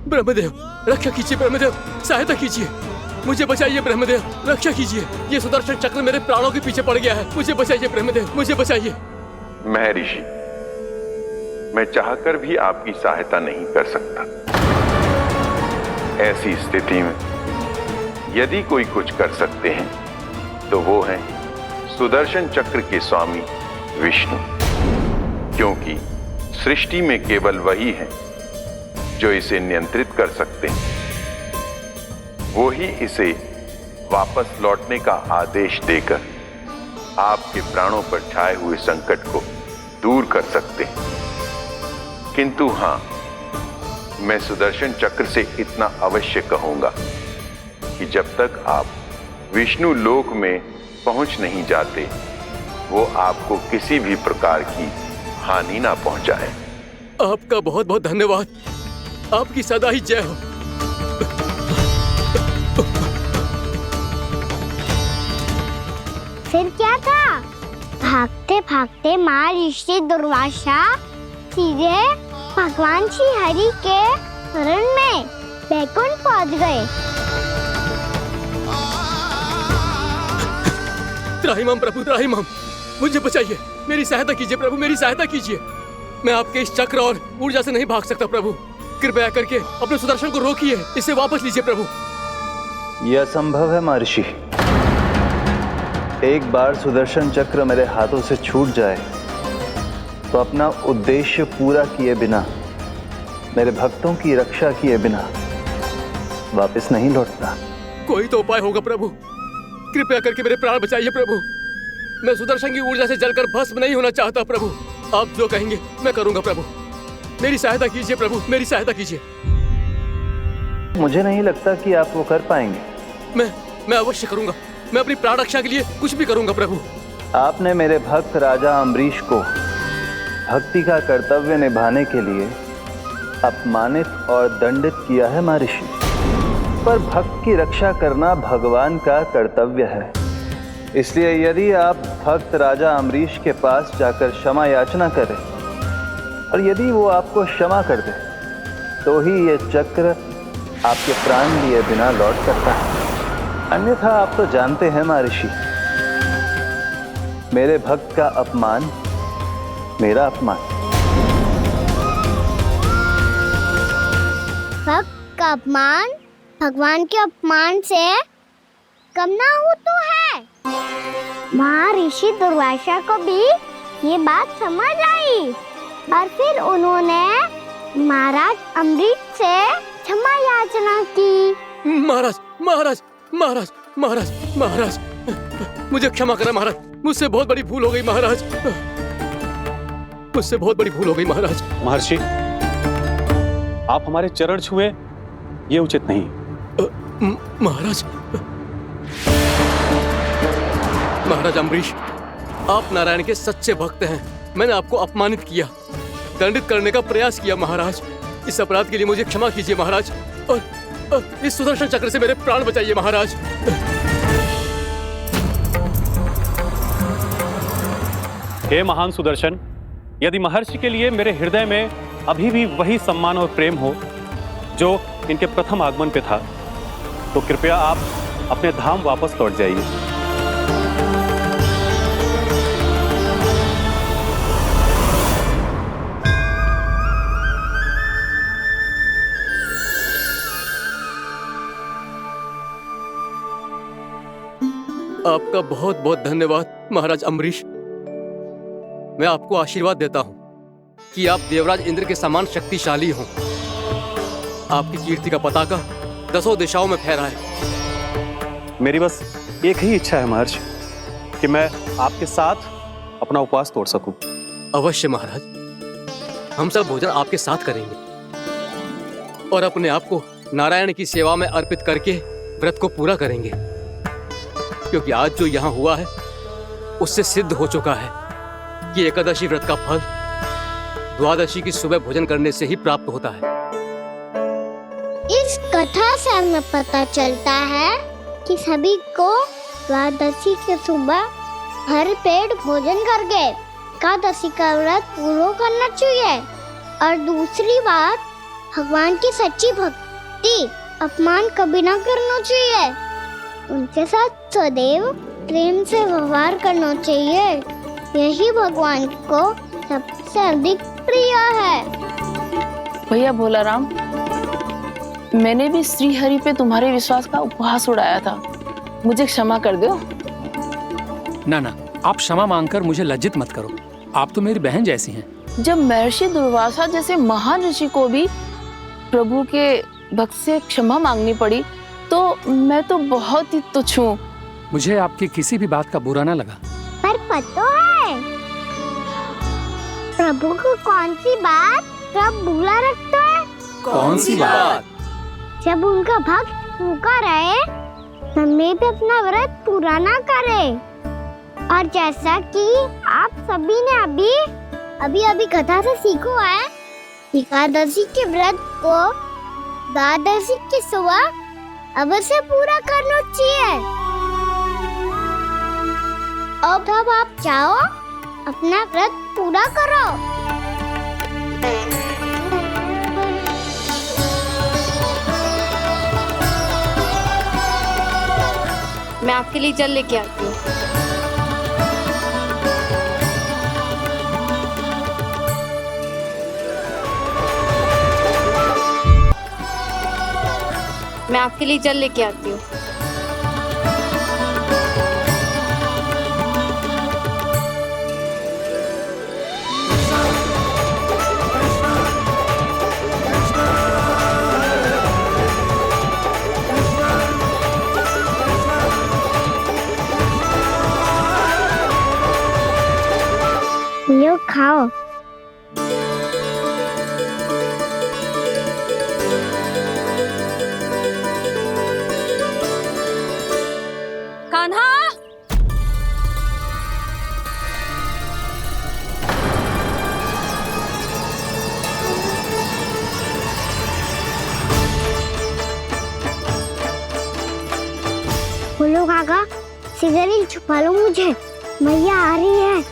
ब्रह्मदेव, रक्षा कीजिए। ब्रह्मदेव, सहायता कीजिए। मुझे बचाइए ब्रह्मदेव, रक्षा कीजिए। ये सुदर्शन चक्र मेरे प्राणों के पीछे पड़ गया है। मुझे बचाइए ब्रह्मदेव, मुझे बचाइए। महर्षि, मैं चाहकर भी आपकी सहायता नहीं कर सकता। ऐसी स्थिति में यदि कोई कुछ कर सकते हैं तो वो हैं सुदर्शन चक्र के स्वामी विष्णु, क्योंकि सृष्टि में केवल वही है जो इसे नियंत्रित कर सकते हैं। वो ही इसे वापस लौटने का आदेश देकर आपके प्राणों पर छाए हुए संकट को दूर कर सकते हैं। किंतु हां, मैं सुदर्शन चक्र से इतना अवश्य कहूंगा कि जब तक आप विष्णु लोक में पहुंच नहीं जाते, वो आपको किसी भी प्रकार की हानि ना पहुंचाए। आपका बहुत बहुत धन्यवाद। आपकी सदा ही जय हो। फिर क्या था? भागते भागते महर्षि दुर्वासा सीधे भगवान श्री हरि के शरण में बैकुंठ पहुंच गए। त्राहिमाम प्रभु, त्राहिमाम, मुझे बचाइए। मेरी सहायता कीजिए प्रभु, मेरी सहायता कीजिए। मैं आपके इस चक्र और ऊर्जा से नहीं भाग सकता प्रभु। कृपया करके अपने सुदर्शन को रोकिए, इसे वापस लीजिए प्रभु। यह असंभव है महर्षि। एक बार सुदर्शन चक्र मेरे हाथों से छूट जाए तो अपना उद्देश्य पूरा किए बिना, मेरे भक्तों की रक्षा किए बिना वापस नहीं लौटता। कोई तो उपाय होगा प्रभु, कृपया करके मेरे प्राण बचाइए प्रभु। मैं सुदर्शन की ऊर्जा से जलकर भस्म नहीं होना चाहता प्रभु। आप जो कहेंगे मैं करूंगा प्रभु। मेरी सहायता कीजिए प्रभु, मेरी सहायता कीजिए। मुझे नहीं लगता कि आप वो कर पाएंगे। मैं अवश्य करूंगा। मैं अपनी प्राण रक्षा के लिए कुछ भी करूंगा प्रभु। आपने मेरे भक्त राजा अम्बरीश को भक्ति का कर्तव्य निभाने के लिए अपमानित और दंडित किया है महर्षि, पर भक्त की रक्षा करना भगवान का कर्तव्य है। इसलिए यदि आप भक्त राजा अम्बरीश के पास जाकर क्षमा याचना करें और यदि वो आपको क्षमा कर दे तो ही ये चक्र आपके प्राण लिए बिना लौट सकता है। अन्यथा आप तो जानते हैं महर्षि, मेरे भक्त का अपमान मेरा अपमान। भक्त का अपमान भगवान के अपमान से कम ना हो तो है। महर्षि दुर्वासा को भी ये बात समझ आई और फिर उन्होंने महाराज अम्बरीश से क्षमा याचना की। महाराज महाराज महाराज महाराज महाराज, मुझे क्षमा करें महाराज। मुझसे बहुत बड़ी भूल हो गई महाराज, मुझसे बहुत बड़ी भूल हो गई महाराज। महर्षि, आप हमारे चरण छुए ये उचित नहीं। महाराज महाराज अम्बरीश, आप नारायण के सच्चे भक्त हैं। मैंने आपको अपमानित किया, दंडित करने का प्रयास किया महाराज। इस अपराध के लिए मुझे क्षमा कीजिए महाराज, और इस सुदर्शन चक्र से मेरे प्राण बचाइए महाराज। हे महान सुदर्शन, यदि महर्षि के लिए मेरे हृदय में अभी भी वही सम्मान और प्रेम हो जो इनके प्रथम आगमन पे था, तो कृपया आप अपने धाम वापस लौट जाइए। आपका बहुत बहुत धन्यवाद महाराज अम्बरीश। मैं आपको आशीर्वाद देता हूं कि आप देवराज इंद्र के समान शक्तिशाली हों। आपकी कीर्ति का पताका 10 दिशाओं में फहराए। मेरी बस एक ही इच्छा है महर्षि, कि मैं आपके साथ अपना उपवास तोड़ सकूं। अवश्य महाराज, हम सब भोजन आपके साथ करेंगे और अपने आप को नारायण की सेवा में अर्पित करके व्रत को पूरा करेंगे, क्योंकि आज जो यहाँ हुआ है उससे सिद्ध हो चुका है कि एकादशी व्रत का फल द्वादशी की सुबह भोजन करने से ही प्राप्त होता है। इस कथा से हमें पता चलता है कि सभी को द्वादशी के सुबह भर पेट भोजन करके एकादशी का व्रत पूरा करना चाहिए। और दूसरी बात, भगवान की सच्ची भक्ति अपमान कभी ना करना चाहिए। उनके साथ सदैव प्रेम से व्यवहार करना चाहिए। यही भगवान को सबसे अधिक प्रिय है। भैया भोला राम, मैंने भी श्री हरि पे तुम्हारे विश्वास का उपहास उड़ाया था, मुझे क्षमा कर दो। ना ना, आप क्षमा मांगकर मुझे लज्जित मत करो। आप तो मेरी बहन जैसी हैं। जब महर्षि दुर्वासा जैसे महान ऋषि को भी प्रभु के भक्त से क्षमा मांगनी पड़ी, तो मैं तो बहुत ही तुच्छ हूँ। मुझे आपकी किसी भी बात का बुरा ना लगा। पर पता है प्रभु को कौन सी बात सब भूला रखता है? कौन सी बात? जब उनका भक्त भूखा रहे, हमें भी अपना व्रत पूरा ना करे। और जैसा कि आप सभी ने अभी कथा से सीखो है, एकादशी के व्रत को द्वादशी की सुबह अवश्य पूरा करना चाहिए। अब आप जाओ, अपना व्रत पूरा करो। मैं आपके लिए जल लेके आती हूँ। मैं आपके लिए जल लेके आती हूँ। यो खाओ। कान्हा, बोलो काका, सिगरेट छुपा लो मुझे, मैया आ रही है,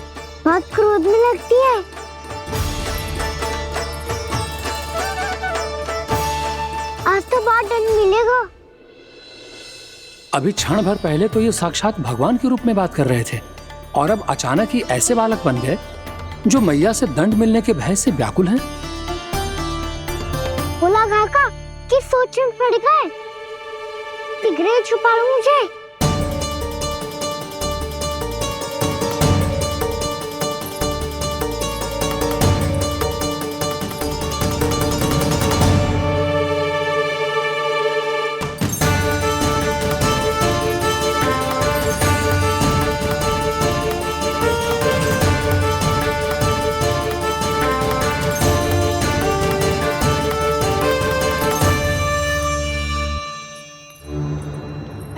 बहुत क्रोध में लगती है। आज तो बहुत दंड मिलेगा। अभी क्षण भर पहले तो ये साक्षात भगवान के रूप में बात कर रहे थे और अब अचानक ही ऐसे बालक बन गए जो मैया से दंड मिलने के भय से व्याकुल हैं। बोला काका, किस सोच में पड़ गए? सिगरेट छुपा लो मुझे।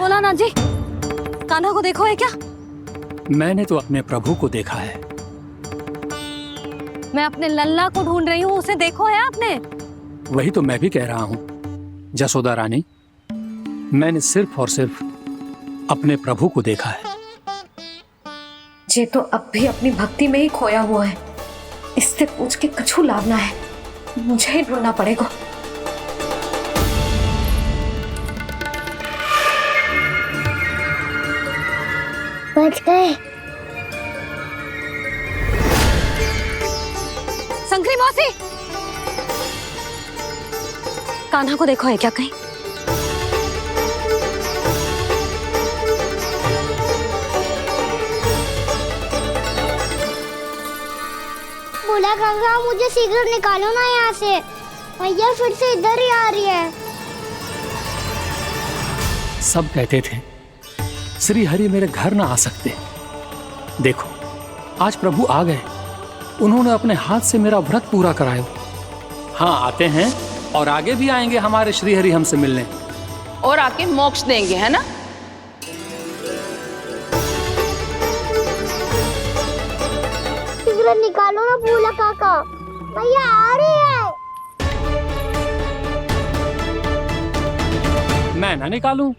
भोलानाथ जी, कान्हा को देखो है क्या? मैंने तो अपने प्रभु को देखा है। मैं अपने लल्ला को ढूंढ रही हूँ, उसे देखो है आपने? वही तो मैं भी कह रहा हूँ जसोदा रानी, मैंने सिर्फ और सिर्फ अपने प्रभु को देखा है। ये तो अब भी अपनी भक्ति में ही खोया हुआ है, इससे पूछ के कछु लाभना है, मुझे ही ढूंढना पड़ेगा। बच गए। संकरी मौसी, कान्हा को देखो है क्या कहीं? बोला काका, मुझे सिगरेट निकालो ना यहाँ से, भैया फिर से इधर ही आ रही है। सब कहते थे श्री हरि मेरे घर ना आ सकते। देखो आज प्रभु आ गए, उन्होंने अपने हाथ से मेरा व्रत पूरा कराया। हाँ आते हैं और आगे भी आएंगे हमारे श्री हरि हमसे मिलने और आके मोक्ष देंगे, है ना? सिगरेट निकालो ना बोला काका, भैया आ रही है। मैं ना निकालूं?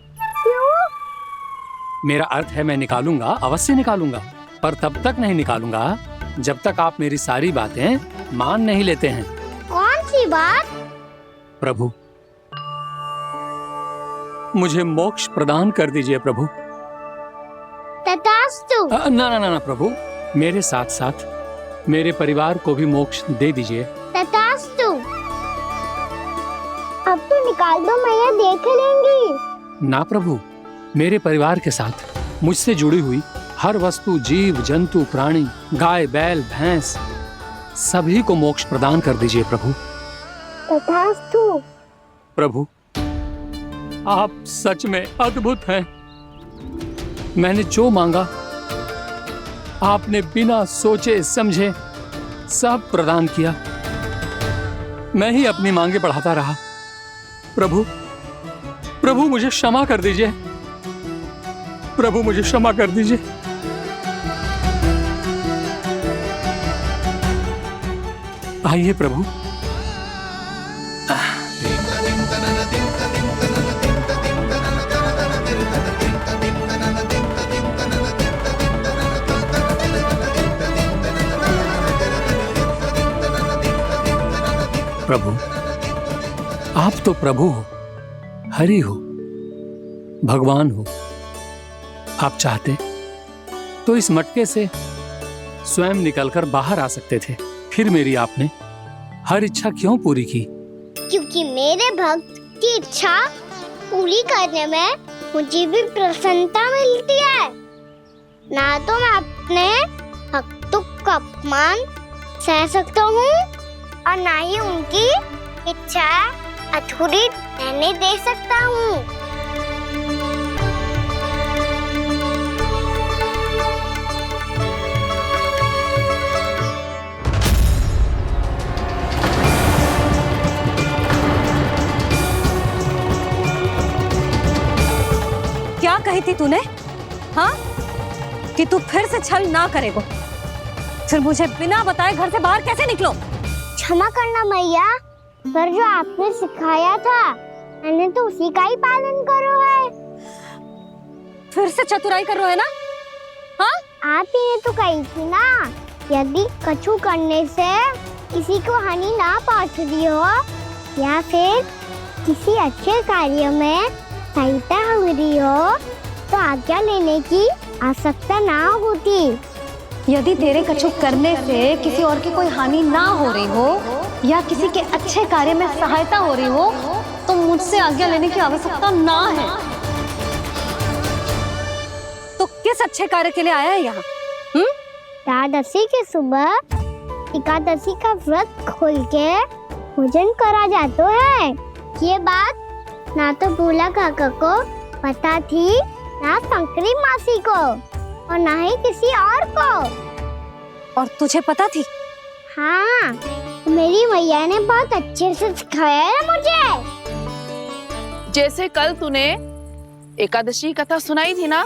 मेरा अर्थ है मैं निकालूंगा, अवश्य निकालूंगा, पर तब तक नहीं निकालूंगा जब तक आप मेरी सारी बातें मान नहीं लेते हैं। कौन सी बात? प्रभु मुझे मोक्ष प्रदान कर दीजिए प्रभु। तथास्तु। ना ना ना ना प्रभु, मेरे साथ साथ मेरे परिवार को भी मोक्ष दे दीजिए। तथास्तु। अब तो निकाल दो, मैया देख लेंगी। ना प्रभु, मेरे परिवार के साथ मुझसे जुड़ी हुई हर वस्तु, जीव जंतु, प्राणी, गाय बैल भैंस, सभी को मोक्ष प्रदान कर दीजिए प्रभु। तथास्तु। प्रभु आप सच में अद्भुत हैं। मैंने जो मांगा आपने बिना सोचे समझे सब प्रदान किया। मैं ही अपनी मांगे बढ़ाता रहा। प्रभु प्रभु मुझे क्षमा कर दीजिए, प्रभु मुझे क्षमा कर दीजिए। आइए प्रभु। प्रभु आप तो प्रभु हो, हरि हो, भगवान हो। आप चाहते तो इस मटके से स्वयं निकलकर बाहर आ सकते थे, फिर मेरी आपने हर इच्छा क्यों पूरी की? क्योंकि मेरे भक्त की इच्छा पूरी करने में मुझे भी प्रसन्नता मिलती है। ना तो मैं अपने भक्तों का अपमान सह सकता हूँ और ना ही उनकी इच्छा अधूरी रहने दे सकता हूँ। की थी तूने? हाँ, कि तू फिर से छल ना करेगा। फिर मुझे बिना बताए घर से बाहर कैसे निकलो? क्षमा करना मैया, पर जो आपने सिखाया था मैंने तो उसी का ही पालन करो है। फिर से चतुराई कर रहे हो है ना? हाँ, आप ही ने तो कही थी ना, यदि कछु करने से किसी को हानि ना पहुंचती हो या फिर किसी अच्छे कार्य में सहायता मिली हो तो आज्ञा लेने की आवश्यकता ना होती। यदि तेरे कछु करने से किसी और की कोई हानि ना हो रही हो या किसी के अच्छे कार्य में सहायता हो रही हो तो मुझसे आज्ञा लेने की आवश्यकता ना है। तो किस अच्छे कार्य के लिए आया है यहाँ? एकादशी के सुबह एकादशी का व्रत खोल के भोजन करा जाता है। ये बात ना तो भोला काका को पता थी, ना शंकरी मासी को और ना ही किसी और को। और तुझे पता थी? हाँ, मेरी मैया ने बहुत अच्छे से सिखाया है मुझे। जैसे कल तूने एकादशी कथा सुनाई थी ना,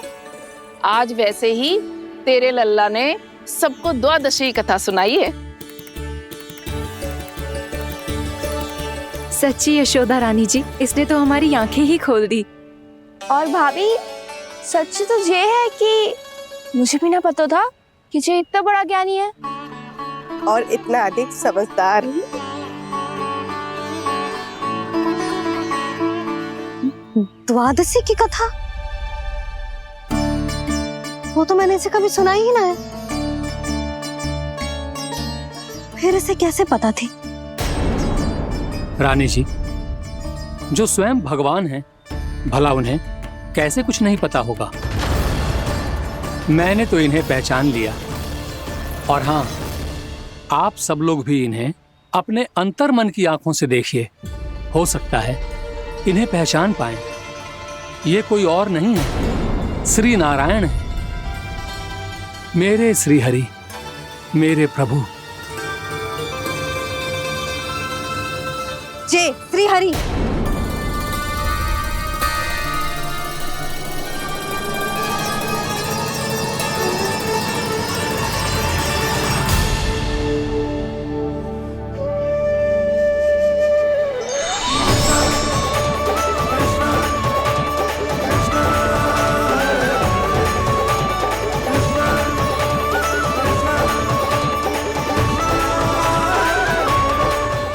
आज वैसे ही तेरे लल्ला ने सबको द्वादशी कथा सुनाई है। सच्ची यशोदा रानी जी, इसने तो हमारी आंखें ही खोल दी। और भाभी, सच तो ये है कि मुझे भी ना पता था कि ये इतना बड़ा ज्ञानी है और इतना अधिक समझदार। द्वादशी की कथा? वो तो मैंने इसे कभी सुना ही ना है। फिर इसे कैसे पता थी? रानी जी, जो स्वयं भगवान हैं, भला उन्हें कैसे कुछ नहीं पता होगा। मैंने तो इन्हें पहचान लिया। और हाँ, आप सब लोग भी इन्हें अपने अंतर मन की आंखों से देखिए, हो सकता है इन्हें पहचान पाएं। ये कोई और नहीं है, श्री नारायण है, मेरे श्री हरि, मेरे प्रभु। जय श्री हरि।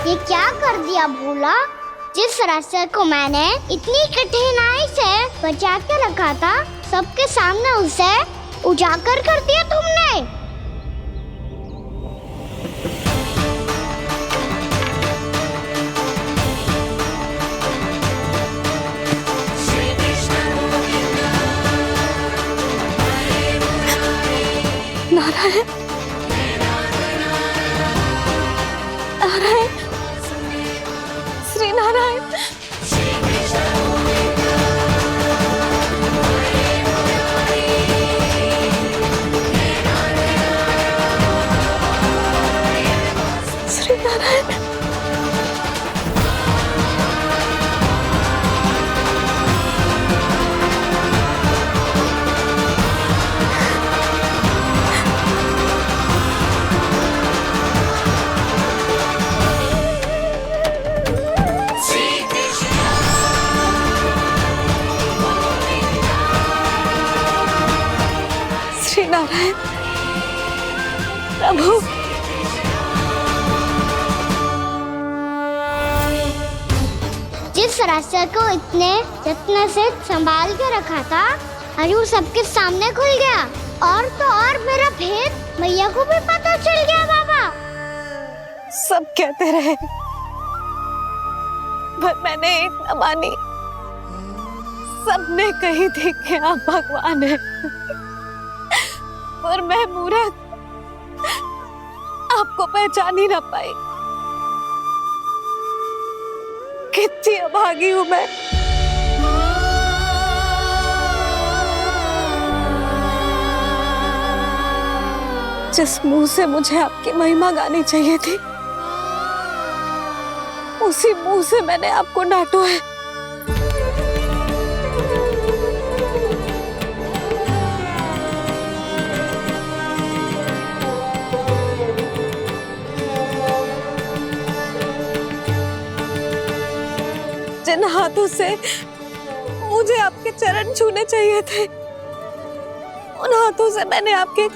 ये क्या कर दिया भोला? जिस रास्ते को मैंने इतनी कठिनाई से बचा के रखा था, सबके सामने उसे उजागर कर दिया तुमने। नारायण, नारायण, श्री नारायण। श्री नारायण। श्री नारायण प्रभु। जिस रास्ते को इतने जत्न से संभाल के रखा था, आज वो सबके सामने खुल गया। और तो और मेरा भेद मैया को भी पता चल गया। बाबा सब कहते रहे पर मैंने एक न मानी। सबने कही थी कि आप भगवान हैं, पर मैं मूर्ख आपको पहचान ही ना पाई। कितनी अभागी हूं मैं। जिस मुंह से मुझे आपकी महिमा गानी चाहिए थी, उसी मुंह से मैंने आपको डांटा है। जिन हाथों से मुझे आपके चरण छूने चाहिए थे, उन हाथों से मैंने आपके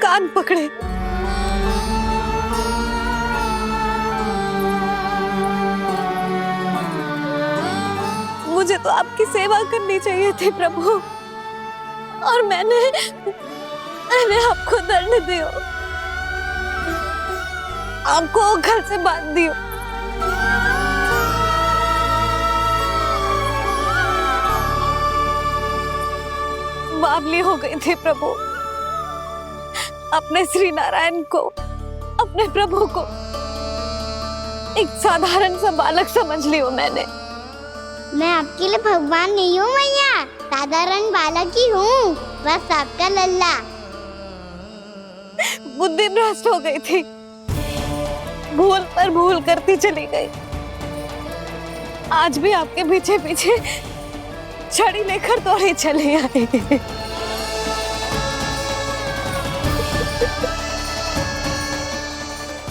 कान पकड़े। मुझे तो आपकी सेवा करनी चाहिए थी प्रभु, और मैंने आपको दंड दियो, आपको घर से बांध दियो। बावली हो गई थी प्रभु। अपने श्री नारायण को, अपने प्रभु को एक साधारण सा बालक समझ लियो मैंने। मैं आपके लिए भगवान नहीं हूँ मैया, साधारण बालक ही हूँ, बस आपका लल्ला। बुद्धि भ्रष्ट हो गई थी, भूल पर भूल करती चली गई। आज भी आपके पीछे पीछे छड़ी लेकर दौड़े चले आए।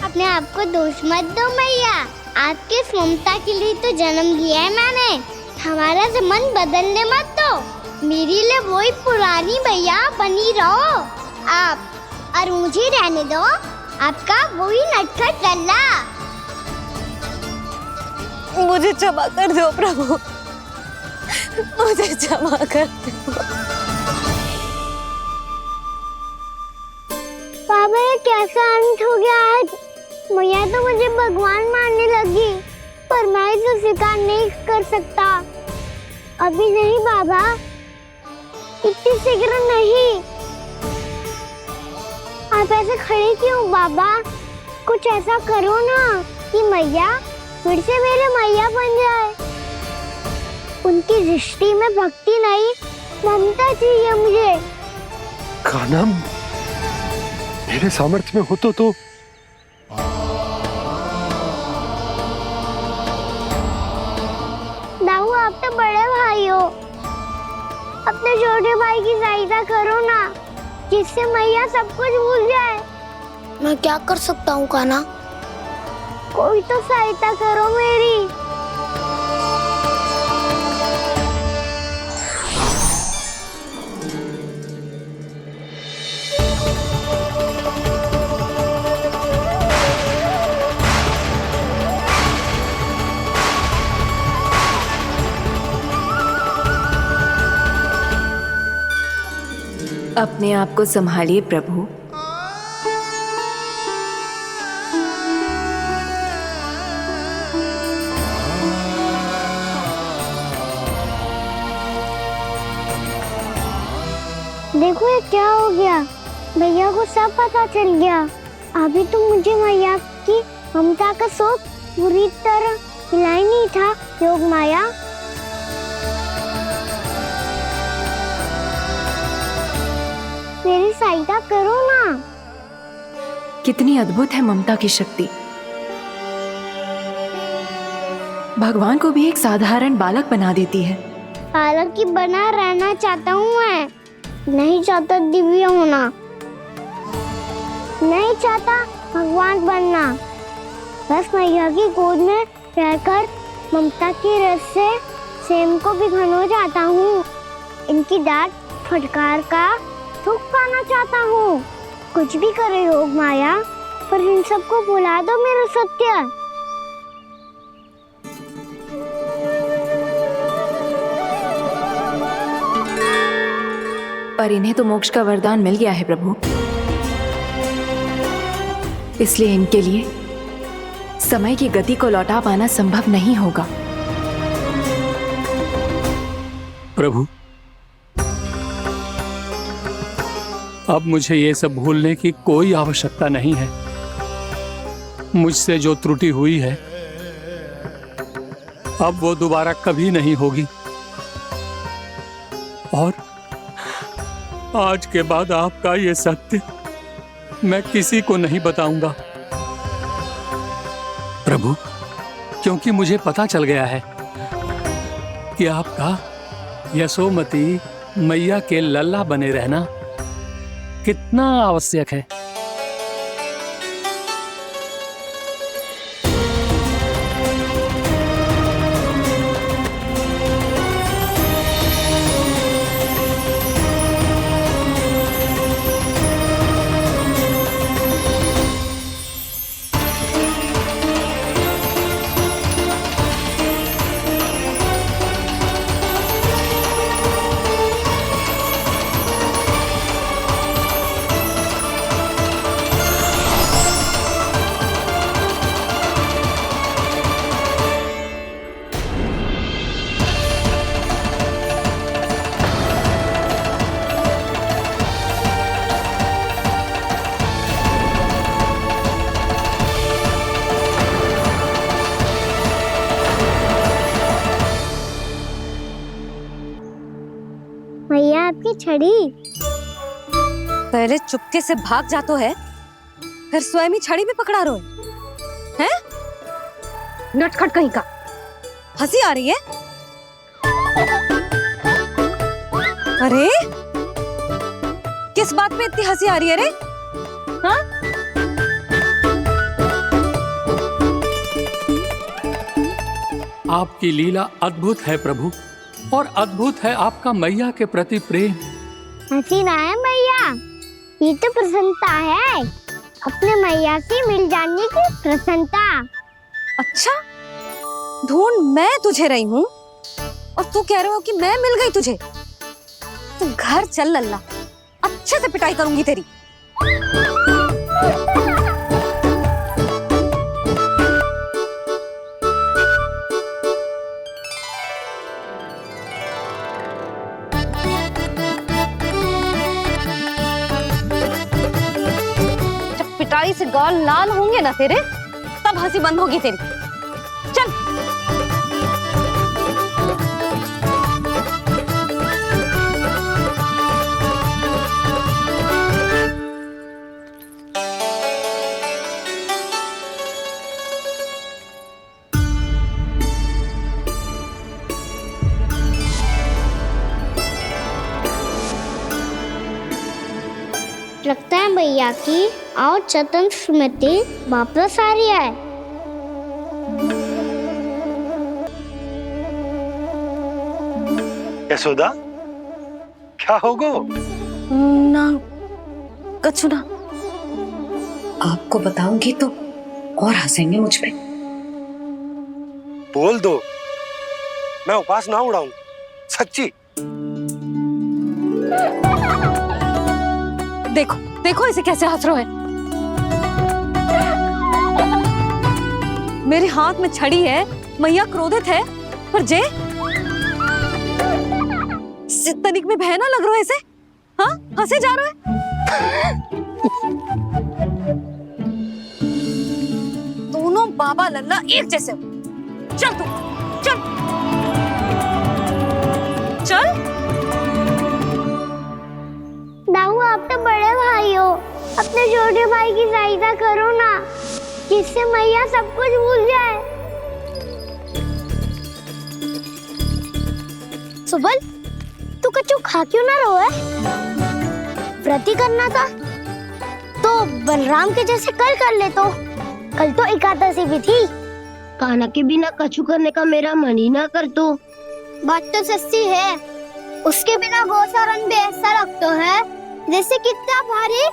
अपने आप को दोष मत दो मैया, आपके ममता के लिए तो जन्म लिया है मैंने। हमारा मन बदलने मत दो, मेरे लिए वही पुरानी भैया बनी रहो आप, और मुझे रहने दो आपका वही नटखट लल्ला। मुझे क्षमा कर दो प्रभु, मुझे क्षमा कर दो। बाबा ये कैसा अंत हो गया आज? मैया तो मुझे भगवान मानने लगी, पर मैं इसे स्वीकार नहीं कर सकता। अभी नहीं बाबा, इतनी शीघ्र नहीं। आप ऐसे खड़े क्यों बाबा? कुछ ऐसा करो ना कि मैया फिर से मेरे मैया बन जाए। उनकी दृष्टि में भक्ति नहीं, ममता चाहिए मुझे। कान्हा, मेरे सामर्थ्य में हो तो दाऊ, आप तो बड़े भाई हो, अपने छोटे भाई की सहायता करो ना, जिससे मैया सब कुछ भूल जाए। मैं क्या कर सकता हूँ कान्हा? कोई तो सहायता करो मेरी। अपने आप को संभालिए प्रभु। देखो ये क्या हो गया, भैया को सब पता चल गया। अभी तो मुझे मैया की ममता का शौक पूरी तरह हिला ही नहीं था। योग माया, मेरी सहायता करो ना। कितनी अद्भुत है ममता की शक्ति। भगवान को भी एक साधारण बालक बना देती है। बालक की बना रहना चाहता हूँ मैं, नहीं चाहता दिव्य होना, नहीं चाहता भगवान बनना। बस मैया की गोद में रहकर ममता की रस से सेम को भिगोना चाहता हूँ। इनकी डांट फटकार का सुख पाना चाहता हूँ। कुछ भी करे योग माया, पर इन सबको भुला दो मेरा सत्य। पर इन्हें तो मोक्ष का वरदान मिल गया है प्रभु, इसलिए इनके लिए समय की गति को लौटा पाना संभव नहीं होगा। प्रभु, अब मुझे ये सब भूलने की कोई आवश्यकता नहीं है। मुझसे जो त्रुटि हुई है अब वो दोबारा कभी नहीं होगी, और आज के बाद आपका ये सत्य मैं किसी को नहीं बताऊंगा प्रभु, क्योंकि मुझे पता चल गया है कि आपका यशोमती मैया के लल्ला बने रहना कितना आवश्यक है। छड़ी। पहले चुपके से भाग जा तो है, फिर स्वयं ही छड़ी भी पकड़ा रहे हैं? नटखट कहीं का। हंसी आ रही है? अरे किस बात पे इतनी हंसी आ रही है रे? हाँ? आपकी लीला अद्भुत है प्रभु, और अद्भुत है आपका मैया के प्रति प्रेम। हंसी ना है मैया, ये तो प्रसन्नता है, अपने मैया से मिल जाने की प्रसन्नता। अच्छा, ढूंढ मैं तुझे रही हूँ और तू कह रहे हो कि मैं मिल गई तुझे। तू घर चल लल्ला, अच्छे से पिटाई करूंगी तेरी। जब पिटाई से गाल लाल होंगे ना तेरे, तब हंसी बंद होगी तेरी। चल। लगता है भैया की और चतन स्मृति वापस आ रही है। यशोदा, क्या होगो? ना कछु ना। आपको बताऊंगी तो और हंसेंगे मुझ पे। बोल दो, मैं उपास ना उड़ाऊं, सच्ची। देखो देखो इसे कैसे हंस रहे हैं। मेरे हाथ में छड़ी है, मैया क्रोधित है, पर जे तनिक में भय ना लग रहा है ऐसे? हाँ, हंसे जा रहे हैं। दोनों बाबा लल्ला एक जैसे हो। चल तू, चल चल। दाऊ, आप तो बड़े भाई हो, अपने छोटे भाई की सहायता करो ना, जिससे मैया सब कुछ भूल जाए। सुबल, तू कच्चू खा क्यों ना रहो है? व्रत ही करना था तो बलराम के जैसे कल कर ले। तो कल तो एकादशी भी थी। खाना के बिना कछु करने का मेरा मन ही ना कर। तो बात तो सच्ची है, उसके बिना गौसारन भी ऐसा लगता है जैसे कितना भारी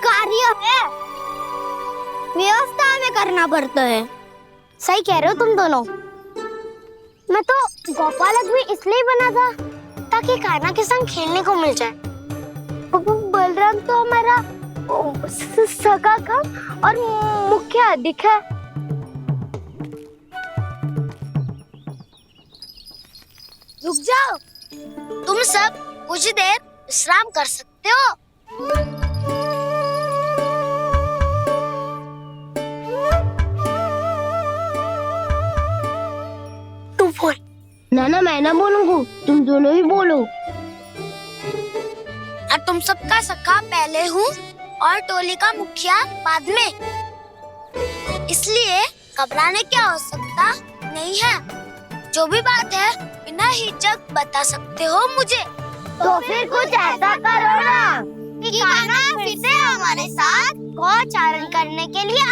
कार्य है, व्यवस्था में करना पड़ता है। सही कह रहे हो तुम दोनों। मैं तो गोपालक भी इसलिए बना था ताकि कान्हा के संग खेलने को मिल जाए। बलराम तो हमारा सगा काम और मुख्य अधिक है। रुक जाओ, तुम सब कुछ देर विश्राम कर सकते हो। तू बोल। ना मैं ना बोलूंगा, तुम दोनों ही बोलो। और तुम सबका सखा पहले हूँ और टोली का मुखिया बाद में, इसलिए घबराने की आवश्यकता नहीं है। जो भी बात है बिना हिचक बता सकते हो मुझे। तो फिर कुछ ऐसा करो ना कि कान्हा फिर से हमारे साथ गौचारण करने के लिए